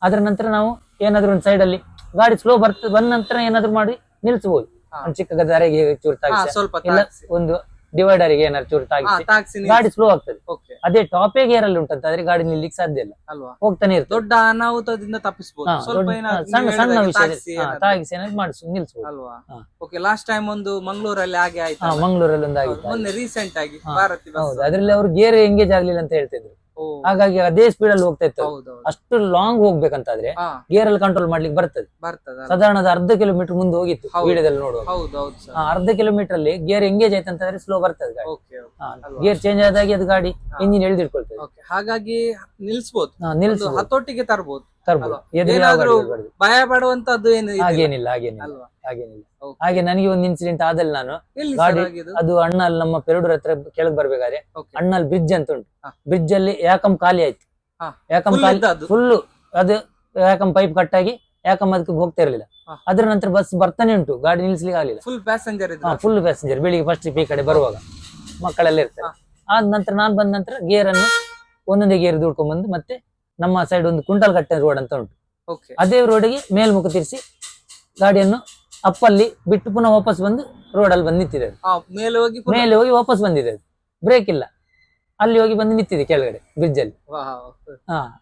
ಅದರ ನಂತರ ನಾವು ಏನಾದ್ರು ಒಂದು ಸೈಡ್ ಅಲ್ಲಿ ಗಾಡಿ ಸ್ಲೋ ಬಂದ ನಂತರ ಏನಾದ್ರು ಮಾಡಿ ನಿಲ್ಸಬಹುದು. ಒಂದು ಚಿಕ್ಕ ದಾರಿಗೆ ಚೂರು ತಾಗಿಸಿ, ಸ್ವಲ್ಪ ಇಲ್ಲ ಒಂದು ಡಿವೈಡರ್ಗೆ ಏನಾದ್ರು ಚೂರು ತಾಗಿಸಿ ಗಾಡಿ ಸ್ಲೋ ಆಗ್ತದೆ. ಓಕೆ. ಅದೇ ಟಾಪೇ ಗೇರ್ ಅಲ್ಲಿ ಉಂಟಂತಾದ್ರೆ ಗಾಡಿ ನಿಲ್ಲಿಕ್ಕೆ ಸಾಧ್ಯ ಇಲ್ಲ, ಅಲ್ವಾ? ಹೋಗ್ತಾನೆ ಇರ್ತದೆ. ದೊಡ್ಡ ಅನಾಹುತದಿಂದ ತಪ್ಪಿಸಬಹುದು. ಸ್ವಲ್ಪ ಏನಾದ್ರು ಸಣ್ಣ ನೀವು ಸಣ್ಣ ಹೇಳಿದಾಗೆ ವಿಷಯ ತಾಗಿಸಿ ಏನಾದ್ರು. ತಾಗಿಸಿ ಏನಾದ್ರು ಮಾಡಿಸಿ ನಿಲ್ಸಬಹುದು. ಅಲ್ವಾ? ಹಾ. ಓಕೆ. ಲಾಸ್ಟ್ ಟೈಮ್ ಒಂದು ಮಂಗಳೂರಲ್ಲಿ ಹಾಗೆ ಆಯ್ತು. ಮಂಗಳೂರಲ್ಲಿ ಒಂದು ಆಗಿತ್ತು. ಮೊನ್ನೆ ರೀಸೆಂಟ್ ಆಗಿ ಭಾರತಿ ಬಸ್. ಹೌದು, ಅದ್ರಲ್ಲಿ ಅವ್ರು ಗೇರ್ ಎಂಗೇಜ್ ಆಗ್ಲಿಲ್ಲ ಅಂತ ಹೇಳ್ತಿದ್ರು. ಓ, ಹಾಗಾಗಿ ಅದೇ ಸ್ಪೀಡ್ ಅಲ್ಲಿ ಹೋಗ್ತಾ ಇತ್ತು. ಹೌದು. ಅಷ್ಟು ಲಾಂಗ್ ಹೋಗ್ಬೇಕಂತಾದ್ರೆ ಹಾ, ಗೇರ್ ಅಲ್ಲಿ ಕಂಟ್ರೋಲ್ ಮಾಡ್ಲಿಕ್ಕೆ ಬರ್ತದೆ. ಬರ್ತದ? ಸಾಧಾರಣ ಅದು ಅರ್ಧ ಕಿಲೋಮೀಟರ್ ಮುಂದೆ ಹೋಗಿತ್ತು ಹೌದು. ವಿಡಿಯೋದಲ್ಲಿ ನೋಡುವ. ಹೌದು ಸರ್. ಅರ್ಧ ಕಿಲೋಮೀಟರ್ ಅಲ್ಲಿ ಗೇರ್ ಎಂಗೇಜ್ ಆಯ್ತು ಅಂತಂದ್ರೆ ಸ್ಲೋ ಬರ್ತದೆ ಗಾಡಿ. ಓಕೆ. ಗೇರ್ ಚೇಂಜ್ ಆದಾಗೆ ಅದು ಗಾಡಿ ಇಂಜಿನ್ ಎಳ್ದಿಟ್ಕೊಳ್ತದೆ. ಓಕೆ. ಹಾಗಾಗಿ ನಿಲ್ಸ್ಬೋದು, ನಿಲ್ಸು ಹತೋಟಿಗೆ ತರ್ಬೋದು. ತರ್ಬೋದು. ಏನಾದ್ರೂ ಭಯ ಪಡುವಂತದ್ದು ಏನು ಇದೆ? ಹಾಗೇನಿಲ್ಲ ಅಲ್ವಾ? ಹಾಗೇನಿಲ್ಲ. Okay. ಹಾಗೆ ನನಗೆ ಒಂದು ಇನ್ಸಿಡೆಂಟ್ ಆದಲ್ಲಿ ನಾನು ಎಲ್ಲಿ ಗಾಡಿ ಸರ್ ಆಗಿದ್ದು? ಅದು ಅಣ್ಣಲ್ ನಮ್ಮ ಪೆರಡೂರ್ ಹತ್ರ ಕೆಳಗ್ ಬರ್ಬೇಕಾದ್ರೆ Okay. ಅಣ್ಣಲ್ ಬ್ರಿಡ್ಜ್ ಅಂತ ಉಂಟು. ಹಾ. ಬ್ರಿಡ್ಜ್ ಅಲ್ಲಿ ಯಾಕಮ್ ಖಾಲಿ ಆಯ್ತು. ಹಾ. ಯಾಕಮ್ Full ಖಾಲಿ ಇದ್ದದ್ದು ಅದು? ಫುಲ್ ಅದು ಯಾಕಮ್ ಪೈಪ್ ಕಟ್ ಆಗಿ ಯಾಕಮ್ ಅದಕ್ಕೆ ಹೋಗ್ತಾ ಇರಲಿಲ್ಲ. ಹಾ. ಅದ್ರ ನಂತರ ಬಸ್ ಬರ್ತಾನೆ ಉಂಟು, ಗಾಡಿ ನಿಲ್ಸ್ಲಿಕ್ಕೆ ಆಗ್ಲಿಲ್ಲ. ಫುಲ್ ಪ್ಯಾಸೆಂಜರ್ ಇದ್ರು? Full passenger. ಬೆಳಿಗ್ಗೆ ಫಸ್ಟ್ ಈ ಕಡೆ ಬರುವಾಗ ಮಕ್ಕಳೆಲ್ಲ ಇರ್ತಾರೆ. ಆದ ನಂತರ ನಾನ್ ಬಂದ ನಂತರ ಗೇರ್ ಅನ್ನು ಒಂದೊಂದೇ ಗೇರ್ ದುಡ್ಕೊಂಡ್ ಬಂದು ಮತ್ತೆ ನಮ್ಮ ಸೈಡ್ ಒಂದು ಕುಂಟಲ್ ಕಟ್ಟೆ ರೋಡ್ ಅಂತ ಉಂಟು. ಓಕೆ. ಅದೇ ರೋಡಿಗೆ ಮೇಲ್ಮುಖ ತಿರ್ಸಿ ಗಾಡಿಯನ್ನು ಅಪ್ಪಲ್ಲಿ ಬಿಟ್ಟು ಪುನಃ ವಾಪಸ್ ಬಂದು ರೋಡಲ್ಲಿ ಬಂದು ನಿಂತಿದೆ. ಮೇಲೆ ಹೋಗಿ ಮೇಲೆ ಹೋಗಿ ವಾಪಸ್ ಬಂದಿದೆ. ಬ್ರೇಕ್ ಇಲ್ಲ, ಅಲ್ಲಿ ಹೋಗಿ ಬಂದು ನಿಂತಿದೆ ಕೆಳಗಡೆ ಬ್ರಿಡ್ಜ್ ಅಲ್ಲಿ.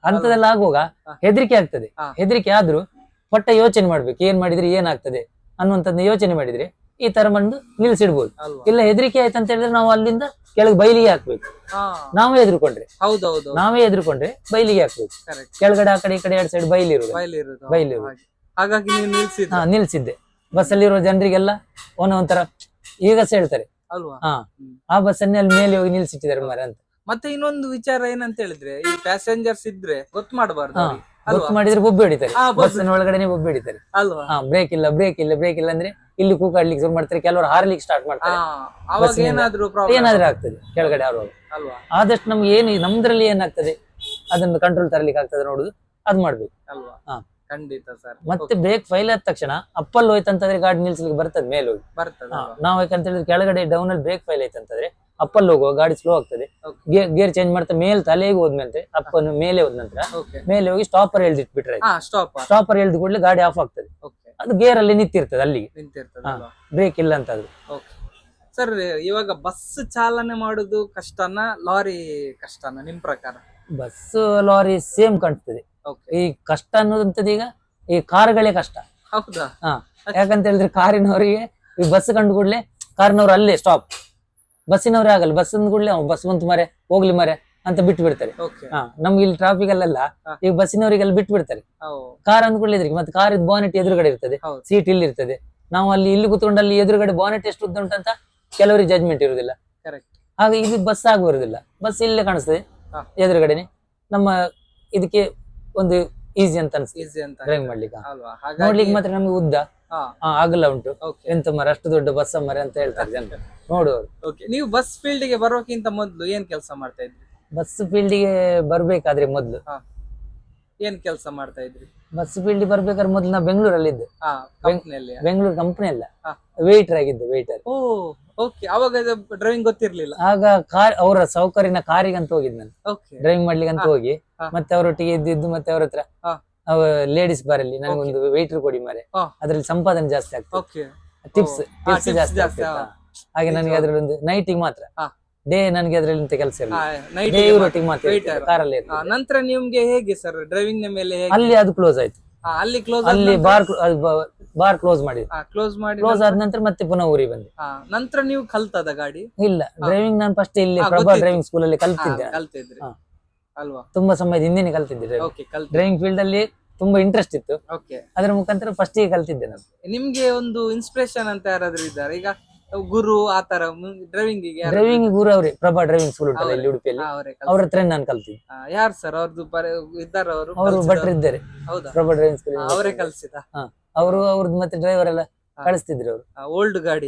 ಅಂತದೆಲ್ಲ ಆಗುವಾಗ ಹೆದರಿಕೆ ಆಗ್ತದೆ. ಹೆದರಿಕೆ ಆದ್ರೂ ಪಟ್ಟ ಯೋಚನೆ ಮಾಡ್ಬೇಕು, ಏನ್ ಮಾಡಿದ್ರೆ ಏನಾಗ್ತದೆ ಅನ್ನುವಂಥದ್ದು ಯೋಚನೆ ಮಾಡಿದ್ರೆ ಈ ತರ ಬಂದು ನಿಲ್ಸಿಡ್ಬೋದು. ಇಲ್ಲ ಹೆದರಿಕೆ ಆಯ್ತು ಅಂತ ಹೇಳಿದ್ರೆ ನಾವು ಅಲ್ಲಿಂದ ಕೆಳಗೆ ಬೈಲಿಗೆ ಹಾಕ್ಬೇಕು. ನಾವೇ ಎದುರುಕೊಂಡ್ರೆ ಬೈಲಿಗೆ ಹಾಕ್ಬೇಕು. ಕೆಳಗಡೆ ಆ ಕಡೆ ಈ ಕಡೆ 2 ಸೈಡ್ ಬೈಲಿರುವುದು. ಹಾಗಾಗಿ ನಿಲ್ಸಿದ್ದೆ. ಬಸ್ಸಲ್ಲಿರೋ ಜನರಿಗೆಲ್ಲ ಒಂಥರ ಈಗ ಹೇಳ್ತಾರೆ ಅಲ್ವಾ? ಆ ಬಸ್ಸನ್ನೇ ಅಲ್ಲಿ ಮೇಲೆ ಹೋಗಿ ನಿಲ್ಸಿಟ್ಟಿದ್ದಾರೆ ಮರ ಅಂತ. ಮತ್ತೆ ಇನ್ನೊಂದು ವಿಚಾರ ಏನಂತ ಹೇಳಿದ್ರೆ, ಈ ಪ್ಯಾಸೆಂಜರ್ಸ್ ಇದ್ರೆ ಗೊತ್ತು ಮಾಡಬಾರ್ದು. ಗೊತ್ತು ಮಾಡಿದ್ರೆ ಬೊಬ್ಬೆ ಹೊಡಿತಾರೆ, ಬಸ್ಸಿನ ಒಳಗಡೆ ಬೊಬ್ಬೆ ಹೊಡಿತಾರೆ. ಅಲ್ವಾ? ಬ್ರೇಕ್ ಇಲ್ಲ ಅಂದ್ರೆ ಇಲ್ಲಿ ಕೂಗಾಡ್ಲಿಕ್ಕೆ ಶುರು ಮಾಡ್ತಾರೆ. ಕೆಲವರು ಹಾರ್ಲಿಕ್ಕೆ ಸ್ಟಾರ್ಟ್ ಮಾಡ್ತಾರೆ. ಏನಾದ್ರೂ ಆಗ್ತದೆ ಕೆಳಗಡೆ ಹಾರುವಾಗ. ಆದಷ್ಟು ನಮ್ಗೆ ಏನು ನಮ್ದ್ರಲ್ಲಿ ಏನಾಗ್ತದೆ ಅದನ್ನು ಕಂಟ್ರೋಲ್ ತರಲಿಕ್ಕೆ ಆಗ್ತದೆ ನೋಡುದು, ಅದ್ ಮಾಡ್ಬೇಕು. ಖಂಡಿತ ಸರ್. ಮತ್ತೆ ಬ್ರೇಕ್ ಫೈಲ್ ಆದ ತಕ್ಷಣ ಅಪ್ಪಲ್ಲಿ ಹೋಯ್ತಂತಂದ್ರೆ ಗಾಡಿ ನಿಲ್ಸ್ಲಿಕ್ಕೆ ಬರ್ತದೆ ಮೇಲೆ ಹೋಗಿ. ಬರ್ತದೆ ನಾವ್ ಯಾಕಂತ ಹೇಳಿದ್ರೆ ಕೆಳಗಡೆ ಡೌನ್ ಅಲ್ಲಿ ಬ್ರೇಕ್ ಫೈಲ್ ಆಯ್ತಂತಂದ್ರೆ ಅಪ್ಪಲ್ಲಿ ಹೋಗುವ ಗಾಡಿ ಸ್ಲೋ ಆಗ್ತದೆ. ಗೇರ್ ಚೇಂಜ್ ಮಾಡ್ತಾ ಮೇಲ್ ತಲೆಗೆ ಹೋದ್ಮೇಲೆ ಅಪ್ಪನ್ನು ಮೇಲೆ ಹೋದ ನಂತರ ಮೇಲೆ ಹೋಗಿ ಸ್ಟಾಪರ್ ಎಳ್ದಿಟ್ಬಿಟ್ರೆ ಸ್ಟಾಪರ್ ಎಳ್ದ ಕೂಡಲೇ ಗಾಡಿ ಆಫ್ ಆಗ್ತದೆ. ಅದು ಗೇರ್ ಅಲ್ಲಿ ನಿಂತಿರ್ತದೆ ಅಲ್ಲಿಗೆ, ಬ್ರೇಕ್ ಇಲ್ಲ ಅಂತ ಅದು. ಸರ್ ಇವಾಗ ಬಸ್ ಚಾಲನೆ ಮಾಡುದು ಕಷ್ಟನ ಲಾರಿ ಕಷ್ಟನ ನಿಮ್ ಪ್ರಕಾರ? ಬಸ್ ಲಾರಿ ಸೇಮ್ ಕಾಣ್ತದೆ. ಈ ಕಷ್ಟ ಅನ್ನೋದಂತದ್ದು ಈಗ ಈ ಕಾರುಗಳೇ ಕಷ್ಟ. ಹೌದಾ? ಯಾಕಂತ ಹೇಳಿದ್ರೆ ಕಾರಿನವರಿಗೆ ಈ ಬಸ್ ಕಂಡು ಕೂಡಲೇ ಕಾರಿನವ್ರು ಅಲ್ಲೇ ಸ್ಟಾಪ್, ಬಸ್ಸಿನವ್ರೇ ಆಗಲ್ಲ. ಬಸ್ ಅಂದ ಕೂಡಲೇ ಬಸ್ ಬಂತು ಮರೆ ಹೋಗ್ಲಿ ಮರೆ ಅಂತ ಬಿಟ್ಟು ಬಿಡ್ತಾರೆ. ನಮ್ಗೆ ಇಲ್ಲಿ ಟ್ರಾಫಿಕ್ ಅಲ್ಲೆಲ್ಲ ಈಗ ಬಸ್ಸಿನವರಿಗೆಲ್ಲ ಬಿಟ್ಟು ಬಿಡ್ತಾರೆ. ಕಾರ್ ಅಂದ್ಕೊಳ್ಳಿದ್ರಿಗೆ ಮತ್ತೆ ಕಾರ್ ಬಾನೆಟ್ ಎದುರುಗಡೆ ಇರ್ತದೆ, ಸೀಟ್ ಇಲ್ಲಿ ಇರ್ತದೆ. ನಾವು ಇಲ್ಲಿ ಕೂತ್ಕೊಂಡು ಅಲ್ಲಿ ಎದುರುಗಡೆ ಬಾನೆಟ್ ಎಷ್ಟು ಉದ್ದ ಉಂಟಂತ ಕೆಲವರಿಗೆ ಜಜ್ಮೆಂಟ್ ಇರುದಿಲ್ಲ. ಹಾಗೆ ಇದು ಬಸ್ ಆಗಿರುದಿಲ್ಲ. ಬಸ್ ಇಲ್ಲೇ ಕಾಣಿಸ್ತದೆ ಎದುರುಗಡೆನೆ. ನಮ್ಮ ಇದಕ್ಕೆ ಒಂದು ಈಸಿ ಅಂತ ಅನ್ಸುತ್ತೆ ಡ್ರೈವ್ ಮಾಡ್ಲಿಕ್ಕೆ. ನೋಡ್ಲಿಕ್ಕೆ ಮಾತ್ರ ನಮ್ಗೆ ಉದ್ದ ಆಗಲ್ಲ ಉಂಟು, ಎಂತ ಮರ ಅಷ್ಟು ದೊಡ್ಡ ಬಸ್ ಮರ ಅಂತ ಹೇಳ್ತಾರೆ ಜನರು ನೋಡುವವರು. ನೀವು ಬಸ್ ಫೀಲ್ಡ್ ಗೆ ಬರೋಕ್ಕಿಂತ ಮೊದ್ಲು ಏನ್ ಕೆಲಸ ಮಾಡ್ತಾ ಇದ್ರಿ? ಬಸ್ ಫೀಲ್ಡ್ ಗೆ ಬರ್ಬೇಕಾದ್ರೆ ಮೊದ್ಲು ಏನ್ ಕೆಲಸ ಮಾಡ್ತಾ ಇದ್ರಿ? ಬಸ್ ಫೀಲ್ಡ್ ಬರ್ಬೇಕಾದ್ರೆ ಮೊದ್ಲು ನಾ ಬೆಂಗಳೂರಲ್ಲಿ ಇದ್ದೆ. ಬೆಂಗಳೂರು ಕಂಪನಿ ಅಲ್ಲ, ವೇಟರ್ ಆಗಿದ್ದೆ. ವೇಟರ್. ಅವಾಗ ಡ್ರೈವಿಂಗ್ ಗೊತ್ತಿರ್ಲಿಲ್ಲ. ಆಗ ಅವರ ಸೌಕರ್ಯನ ಕಾರಿಗಂತ ಹೋಗಿದ್ ನಾನು ಡ್ರೈವಿಂಗ್ ಮಾಡ್ಲಿಕ್ಕೆ ಅಂತ ಹೋಗಿ, ಮತ್ತೆ ಅವರೊಟ್ಟಿಗೆ ಇದ್ದಿದ್ದು, ಮತ್ತೆ ಅವ್ರ ಹತ್ರ ಲೇಡೀಸ್ ಬಾರಲ್ಲಿ ನನಗೊಂದು ವೇಟರ್ ಕೊಡಿ ಮಾರೆ, ಅದ್ರಲ್ಲಿ ಸಂಪಾದನೆ ಜಾಸ್ತಿ ಆಗ್ತದೆ, ಟಿಪ್ಸ್ ಜಾಸ್ತಿ ಆಗ್ತದೆ. ಹಾಗೆ ನನಗೆ ಅದ್ರಲ್ಲಿ ಒಂದು ನೈಟಿಗೆ ಮಾತ್ರ, ಡೇ ನನಗೆ ಅದ್ರಲ್ಲಿ ಕೆಲಸ ಇರಲಿಲ್ಲ, ಮಾತ್ರ ಕಾರಲ್ಲಿ. ನಂತರ ನಿಮ್ಗೆ ಹೇಗೆ ಸರ್ ಡ್ರೈವಿಂಗ್ ಮೇಲೆ? ಅಲ್ಲಿ ಅದು ಕ್ಲೋಸ್ ಆಯ್ತು. ಅಲ್ಲಿ ಬಾರ್ ಕ್ಲೋಸ್ ಕ್ಲೋಸ್ ಆದ ನಂತರ ಮತ್ತೆ ಪುನಃ ಊರಿಗೆ ಬಂದೆ. ನಂತರ ನೀವು ಕಲ್ತದ ಗಾಡಿ? ಇಲ್ಲ, ಡ್ರೈವಿಂಗ್ ನಾನು ಫಸ್ಟ್ ಇಲ್ಲಿ ಪ್ರಭಾ ಡ್ರೈವಿಂಗ್ ಸ್ಕೂಲ್ ಅಲ್ಲಿ ಕಲ್ತಿದ್ದೆ. ಅಲ್ವಾ? ತುಂಬಾ ಸಮಯದ ಹಿಂದೆ ಕಲ್ತಿದ್ದೆ. ಡ್ರೈವಿಂಗ್ ಫೀಲ್ಡ್ ಅಲ್ಲಿ ತುಂಬಾ ಇಂಟ್ರೆಸ್ಟ್ ಇತ್ತು, ಅದ್ರ ಮುಖಾಂತರ ಫಸ್ಟ್ ಗೆ ಕಲ್ತಿದ್ದೆ ನಾನು. ನಿಮ್ಗೆ ಒಂದು ಇನ್ಸ್ಪಿರೇಷನ್ ಅಂತ ಯಾರಾದ್ರೂ ಇದ್ದಾರೆ ಈಗ, ಗುರು ಆತರ ಡ್ರೈವಿಂಗ್ ಗುರು ಅವ್ರೆ, ಪ್ರಭಾ ಡ್ರೈವಿಂಗ್ ಸ್ಕೂಲ್ ಉಂಟಲ್ಲ ಇಲ್ಲಿ ಉಡುಪಿಯಲ್ಲಿ, ಅವ್ರ ಹತ್ರ ನಾನು ಕಲ್ತಿದ್ದೆ. ಯಾರು ಸರ್ ಅವ್ರದ್ದು ಇದ್ದಾರ? ಅವರು ಭಟ್ರು ಇದ್ದಾರೆ ಪ್ರಭಾ ಡ್ರೈವಿಂಗ್ ಸ್ಕೂಲ್, ಅವರೇ ಕಲ್ಸಿದ? ಅವರು ಅವ್ರದ್ದು ಮತ್ತೆ ಡ್ರೈವರ್ ಎಲ್ಲ ಕಳಿಸ್ತಿದ್ರು ಅವರು. ಓಲ್ಡ್ ಗಾಡಿ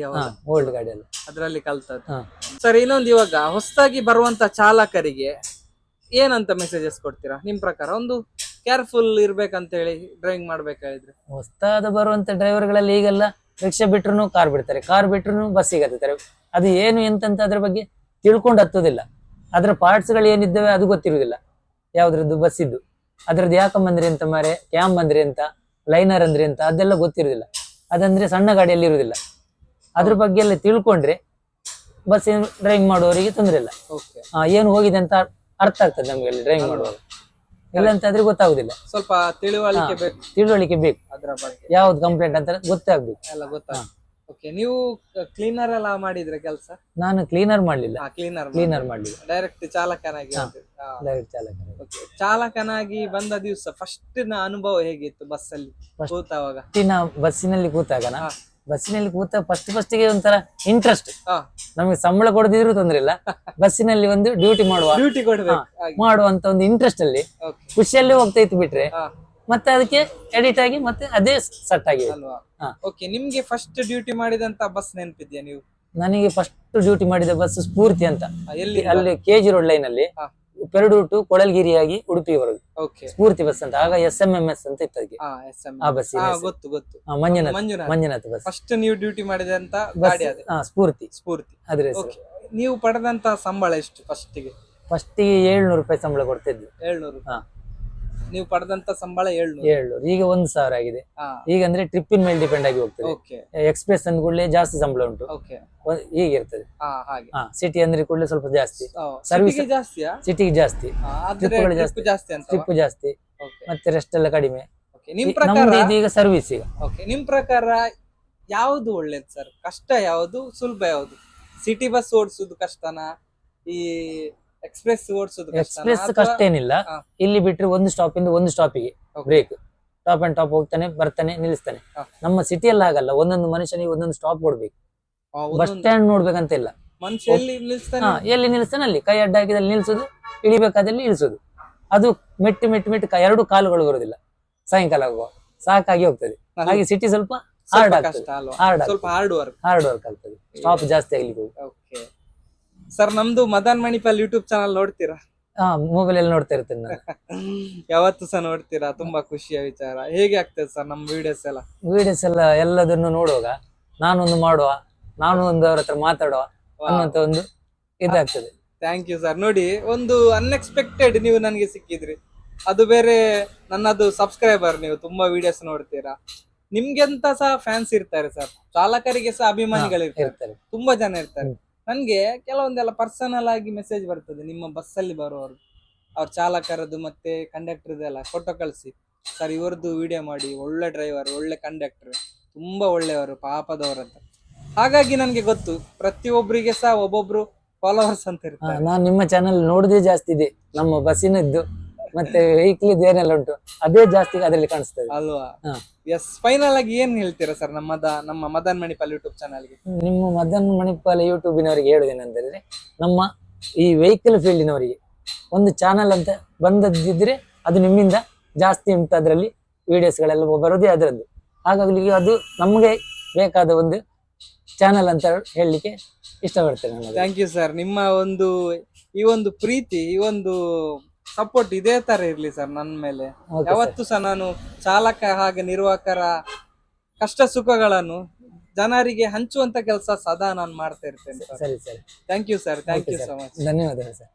ಓಲ್ಡ್ ಗಾಡಿ ಎಲ್ಲ ಅದ್ರಲ್ಲಿ ಕಲ್ತದ್ದು. ಸರ್ ಇನ್ನೊಂದು, ಇವಾಗ ಹೊಸದಾಗಿ ಬರುವಂತ ಚಾಲಕರಿಗೆ ಏನಂತ ಮೆಸೇಜಸ್ ಕೊಡ್ತೀರಾ ನಿಮ್ ಪ್ರಕಾರ? ಒಂದು ಕೇರ್ಫುಲ್ ಇರ್ಬೇಕಂತ ಹೇಳಿ ಡ್ರೈವಿಂಗ್ ಮಾಡ್ಬೇಕಾದ್ರೆ. ಹೊಸದಾದ ಬರುವಂತ ಡ್ರೈವರ್ಗಳಲ್ಲಿ ಈಗೆಲ್ಲ ರಿಕ್ಷಾ ಬಿಟ್ರು ಕಾರ್ ಬಿಡ್ತಾರೆ, ಕಾರ್ ಬಿಟ್ರು ಬಸ್ಸಿಗೆ ಹತ್ತಾರೆ. ಅದು ಏನು ಎಂತಂತ ಅದ್ರ ಬಗ್ಗೆ ತಿಳ್ಕೊಂಡು ಹತ್ತೋದಿಲ್ಲ. ಅದ್ರ ಪಾರ್ಟ್ಸ್ ಗಳು ಏನಿದ್ದಾವೆ ಅದು ಗೊತ್ತಿರುವುದಿಲ್ಲ. ಯಾವ್ದ್ರದ್ದು ಬಸ್ ಇದ್ದು ಅದ್ರದ್ದು ಯಾಕಂಬಂದ್ರೆ ಎಂತ ಮಾರೆ, ಕ್ಯಾಮ್ ಬಂದ್ರೆ ಎಂತ, ಲೈನರ್ ಅಂದ್ರೆ ಎಂತ, ಅದೆಲ್ಲ ಗೊತ್ತಿರುವುದಿಲ್ಲ. ಅದಂದ್ರೆ ಸಣ್ಣ ಗಾಡಿಯಲ್ಲಿ ಇರುವುದಿಲ್ಲ. ಅದ್ರ ಬಗ್ಗೆ ಎಲ್ಲ ತಿಳ್ಕೊಂಡ್ರೆ ಬಸ್ ಡ್ರೈವಿಂಗ್ ಮಾಡುವವರಿಗೆ ತೊಂದರೆ ಇಲ್ಲ. ಏನು ಹೋಗಿದೆ ಅಂತ ಅರ್ಥ ಆಗ್ತದೆ ನಮ್ಗೆ ಅಲ್ಲಿ ಡ್ರೈವಿಂಗ್ ಮಾಡುವಾಗ. ಇಲ್ಲ ಅಂತಂದ್ರೆ ಗೊತ್ತಾಗುದಿಲ್ಲ. ಸ್ವಲ್ಪ ತಿಳುವಳಿಕೆ ಬೇಕು ಅದ್ರ ಬಗ್ಗೆ, ಯಾವ್ದು ಕಂಪ್ಲೇಂಟ್ ಅಂತ ಗೊತ್ತಾಗ್ಬೇಕು ಎಲ್ಲ ನೀವು ಕ್ಲೀನರ್ ಎಲ್ಲ ಮಾಡಿದ್ರೆ ಕೆಲಸ? ನಾನು ಕ್ಲೀನರ್ ಮಾಡ್ಲಿಲ್ಲ. ಕ್ಲೀನರ್ ಮಾಡ್ಲಿಲ್ಲ, ಡೈರೆಕ್ಟ್ ಚಾಲಕನಾಗಿ. ಚಾಲಕನಾಗಿ ಬಂದ ದಿವಸ ಫಸ್ಟ್ ನ ಅನುಭವ ಹೇಗಿತ್ತು ಬಸ್ಸಲ್ಲಿ ಕೂತಾವಾಗ? ಬಸ್ಸಿನಲ್ಲಿ ಕೂತ ಫಸ್ಟ್ ಗೆ ಒಂಥರ ಇಂಟ್ರೆಸ್ಟ್. ನಮಗೆ ಸಂಬಳ ಕೊಡದಿದ್ರು ತೊಂದ್ರೆ ಇಲ್ಲ, ಬಸ್ಸಿನಲ್ಲಿ ಒಂದು ಡ್ಯೂಟಿ ಮಾಡುವಂತ ಒಂದು ಇಂಟ್ರೆಸ್ಟ್ ಅಲ್ಲಿ ಖುಷಿಯಲ್ಲಿ ಹೋಗ್ತಾ ಇತ್ತು. ಬಿಟ್ರೆ ಮತ್ತೆ ಅದಕ್ಕೆ ಎಡಿಟ್ ಆಗಿ ಮತ್ತೆ ಅದೇ ಸೆಟ್ ಆಗಿ. ನಿಮ್ಗೆ ಫಸ್ಟ್ ಡ್ಯೂಟಿ ಮಾಡಿದಂತ ಬಸ್ ನೆನಪಿದ್ಯಾ ನೀವು? ನನಗೆ ಫಸ್ಟ್ ಡ್ಯೂಟಿ ಮಾಡಿದ ಬಸ್ ಸ್ಫೂರ್ತಿ ಅಂತ, ಅಲ್ಲಿ KG ರೋಡ್ ಲೈನ್ ಅಲ್ಲಿ ಪೆರಡೂರು ಟು ಕೊಳಲ್ಗಿರಿಯಾಗಿ ಉಡುಪಿವರೆಗೂ ಸ್ಫೂರ್ತಿ ಬಸ್ ಅಂತ. ಆಗ SMMS ಅಂತ ಇತ್ತು ಅದಕ್ಕೆ. ಆ ಬಸ್ ಮಂಜುನಾಥ್ ಬಸ್. ಫಸ್ಟ್ ನೀವು ಡ್ಯೂಟಿ ಮಾಡಿದಂತ ಗಾಡಿ ಅದು ಸ್ಫೂರ್ತಿ. ಅದ್ರೆ ನೀವು ಪಡೆದಂತ ಸಂಬಳ ಎಷ್ಟು ಫಸ್ಟಿಗೆ? 700 ರೂಪಾಯಿ ಸಂಬಳ ಕೊಡ್ತಿದ್ವಿ. 700? ನೀವು ಪಡೆದಂತ ಸಂಬಳ 700. ಈಗ 1000 ಆಗಿದೆ. ಈಗ ಅಂದ್ರೆ ಟ್ರಿಪ್ಪಿನ ಮೇಲೆ ಡಿಪೆಂಡ್ ಆಗಿ ಹೋಗ್ತದೆ. ಎಕ್ಸ್ಪ್ರೆಸ್ ಅಂದ ಕೂಡಲೇ ಜಾಸ್ತಿ ಸಂಬಳ ಉಂಟು, ಹೀಗೆ ಇರ್ತದೆ. ಸಿಟಿ ಅಂದ್ರೆ ಕೂಡಲೇ ಸ್ವಲ್ಪ ಜಾಸ್ತಿ, ಸರ್ವಿಸ್ ಸಿಟಿಗೆ ಜಾಸ್ತಿ, ಟ್ರಿಪ್ ಜಾಸ್ತಿ, ಮತ್ತೆ ರೆಸ್ಟ್ ಎಲ್ಲ ಕಡಿಮೆ. ಈಗ ಸರ್ವಿಸ್. ಈಗ ನಿಮ್ ಪ್ರಕಾರ ಯಾವ್ದು ಒಳ್ಳೇದು ಸರ್? ಕಷ್ಟ ಯಾವ್ದು, ಸುಲಭ ಯಾವ್ದು? ಸಿಟಿ ಬಸ್ ಓಡಿಸುದು ಕಷ್ಟನಾ, ಈ ಎಕ್ಸ್ಪ್ರೆಸ್ ಓಡಿಸೋದು? ಎಕ್ಸ್ಪ್ರೆಸ್ ಕಷ್ಟ ಏನಿಲ್ಲ. ಇಲ್ಲಿ ಬಿಟ್ರೆ ಒಂದು ಸ್ಟಾಪ್ ಇಂದ ಒಂದು ಸ್ಟಾಪಿಗೆ ಬ್ರೇಕ್, ಟಾಪ್ ಅಂಡ್ ಟಾಪ್ ಹೋಗ್ತಾನೆ, ಬರ್ತಾನೆ, ನಿಲ್ಲಿಸ್ತಾನೆ. ನಮ್ಮ ಸಿಟಿಯಲ್ಲಿ ಆಗಲ್ಲ, ಒಂದೊಂದು ಮನುಷ್ಯನಿಗೆ ಒಂದೊಂದು ಸ್ಟಾಪ್ ಕೊಡ್ಬೇಕು. ಬಸ್ ಸ್ಟ್ಯಾಂಡ್ ನೋಡ್ಬೇಕಂತ ಇಲ್ಲ, ಎಲ್ಲಿ ನಿಲ್ಲಿಸ್ತಾನೆ ಅಲ್ಲಿ ಕೈ ಅಡ್ಡ ಹಾಕಿದಲ್ಲಿ ನಿಲ್ಸೋದು, ಇಳಿಬೇಕಾದಲ್ಲಿ ಇಳಿಸೋದು. ಅದು ಮೆಟ್ಟಿ ಎರಡು ಕಾಲುಗಳು ಬರುದಿಲ್ಲ. ಸಾಯಂಕಾಲ ಆಗುವ ಸಾಕಾಗಿ ಹೋಗ್ತದೆ. ಹಾಗೆ ಸಿಟಿ ಸ್ವಲ್ಪ ಹಾರ್ಡ್ ವರ್ಕ್ ಆಗ್ತದೆ, ಸ್ಟಾಪ್ ಜಾಸ್ತಿ ಆಗ್ಲಿಕ್ಕೆ. ಸರ್ ನಮ್ದು ಮದನ್ ಮಣಿಪಾಲ್ ಯೂಟ್ಯೂಬ್ ಚಾನಲ್ ನೋಡ್ತೀರಾ? ಮೊಬೈಲ್ ಅಲ್ಲಿ ನೋಡ್ತಾ ಇರ್ತೇನೆ ನಾನು. ಯಾವತ್ತು ಸಹ ನೋಡ್ತೀರಾ? ತುಂಬಾ ಖುಷಿಯ ವಿಚಾರ. ಹೇಗೆ ಆಗ್ತದೆ ಸರ್ ನಮ್ಮ ವಿಡಿಯೋಸ್ ಎಲ್ಲ? ವಿಡಿಯೋಸ್ ಎಲ್ಲದನ್ನು ನೋಡುವಾಗ ನಾನೊಂದು ಮಾಡುವ, ನಾನು ಒಂದು ಅವ್ರ ಹತ್ರ ಮಾತಾಡುವ ಅನ್ನುವಂತ ಒಂದು ಇದಾಗ್ತದೆ. Thank you sir. ನೋಡಿ, ಒಂದು ಅನ್ಎಕ್ಸ್ಪೆಕ್ಟೆಡ್ ನೀವು ನನಗೆ ಸಿಕ್ಕಿದ್ರಿ. ಅದು ಬೇರೆ ನನ್ನದು ಸಬ್ಸ್ಕ್ರೈಬರ್, ನೀವು ತುಂಬಾ ವಿಡಿಯೋಸ್ ನೋಡ್ತೀರಾ. ನಿಮ್ಗೆಂತ ಸಹ ಫ್ಯಾನ್ಸ್ ಇರ್ತಾರೆ ಸರ್, ಚಾಲಕರಿಗೆ ಸಹ ಅಭಿಮಾನಿಗಳಿರ್ತಾರೆ, ಇರ್ತಾರೆ. ತುಂಬಾ ಜನ ಇರ್ತಾರೆ. ನನ್ಗೆ ಕೆಲವೊಂದೆಲ್ಲ ಪರ್ಸನಲ್ ಆಗಿ ಮೆಸೇಜ್ ಬರ್ತದೆ, ನಿಮ್ಮ ಬಸ್ಸಲ್ಲಿ ಬರುವವರು, ಅವ್ರ ಚಾಲಕರದ್ದು ಮತ್ತೆ ಕಂಡಕ್ಟರ್ದೆಲ್ಲ ಫೋಟೋ ಕಳಿಸಿ, ಸರ್ ಇವರದ್ದು ವಿಡಿಯೋ ಮಾಡಿ, ಒಳ್ಳೆ ಡ್ರೈವರ್, ಒಳ್ಳೆ ಕಂಡಕ್ಟರ್, ತುಂಬಾ ಒಳ್ಳೆಯವರು, ಪಾಪದವರಂತ. ಹಾಗಾಗಿ ನನ್ಗೆ ಗೊತ್ತು, ಪ್ರತಿಯೊಬ್ಬರಿಗೆ ಸಹ ಒಬ್ಬೊಬ್ರು ಫಾಲೋವರ್ಸ್ ಅಂತ ಇರ್ತಾರೆ. ನಾನು ನಿಮ್ಮ ಚಾನೆಲ್ ನೋಡುದೇ ಜಾಸ್ತಿ ಇದೆ, ನಮ್ಮ ಬಸ್ಸಿನದ್ದು ಮತ್ತೆ ವೆಹಿಕಲ್ ಏನೆಲ್ಲ ಉಂಟು ಅದೇ ಜಾಸ್ತಿ ಅದರಲ್ಲಿ ಕಾಣಿಸ್ತದೆ ಅಲ್ವಾ? ಹಾ. ಎಸ್, ಫೈನಲ್ ಆಗಿ ಏನ್ ಹೇಳ್ತೀರಾ ಸರ್ ನಮ್ಮ ಮದನ್ ಮಣಿಪಾಲ್ ಯೂಟ್ಯೂಬ್ ಚಾನಲ್ಗೆ? ನಿಮ್ಮ ಮದನ್ ಮಣಿಪಾಲ್ ಯೂಟ್ಯೂಬಿನವರಿಗೆ ಹೇಳುದೇನೆಂದ್ರೆ, ನಮ್ಮ ಈ ವೆಹಿಕಲ್ ಫೀಲ್ಡಿನವರಿಗೆ ಒಂದು ಚಾನಲ್ ಅಂತ ಬಂದದ್ದಿದ್ರೆ ಅದು ನಿಮ್ಮಿಂದ ಜಾಸ್ತಿ ಉಂಟು, ಅದರಲ್ಲಿ ವಿಡಿಯೋಸ್ಗಳೆಲ್ಲ ಬರೋದೇ ಅದರದ್ದು. ಹಾಗಾಗಿ ಅದು ನಮಗೆ ಬೇಕಾದ ಒಂದು ಚಾನಲ್ ಅಂತ ಹೇಳಲಿಕ್ಕೆ ಇಷ್ಟಪಡ್ತೇನೆ ನಾನು. Thank you sir. ನಿಮ್ಮ ಒಂದು ಈ ಒಂದು ಪ್ರೀತಿ, ಈ ಒಂದು ಸಪೋರ್ಟ್ ಇದೇ ತರ ಇರ್ಲಿ ಸರ್ ನನ್ನ ಮೇಲೆ. ಯಾವತ್ತೂ ಸಹ ನಾನು ಚಾಲಕ ಹಾಗೆ ನಿರ್ವಾಹಕರ ಕಷ್ಟ ಸುಖಗಳನ್ನು ಜನರಿಗೆ ಹಂಚುವಂತ ಕೆಲಸ ಸದಾ ನಾನು ಮಾಡ್ತಾ ಇರ್ತೇನೆ ಸರ್. ಸರಿ ಸರಿ, thank you sir. Thank you so much. ಧನ್ಯವಾದಗಳು ಸರ್.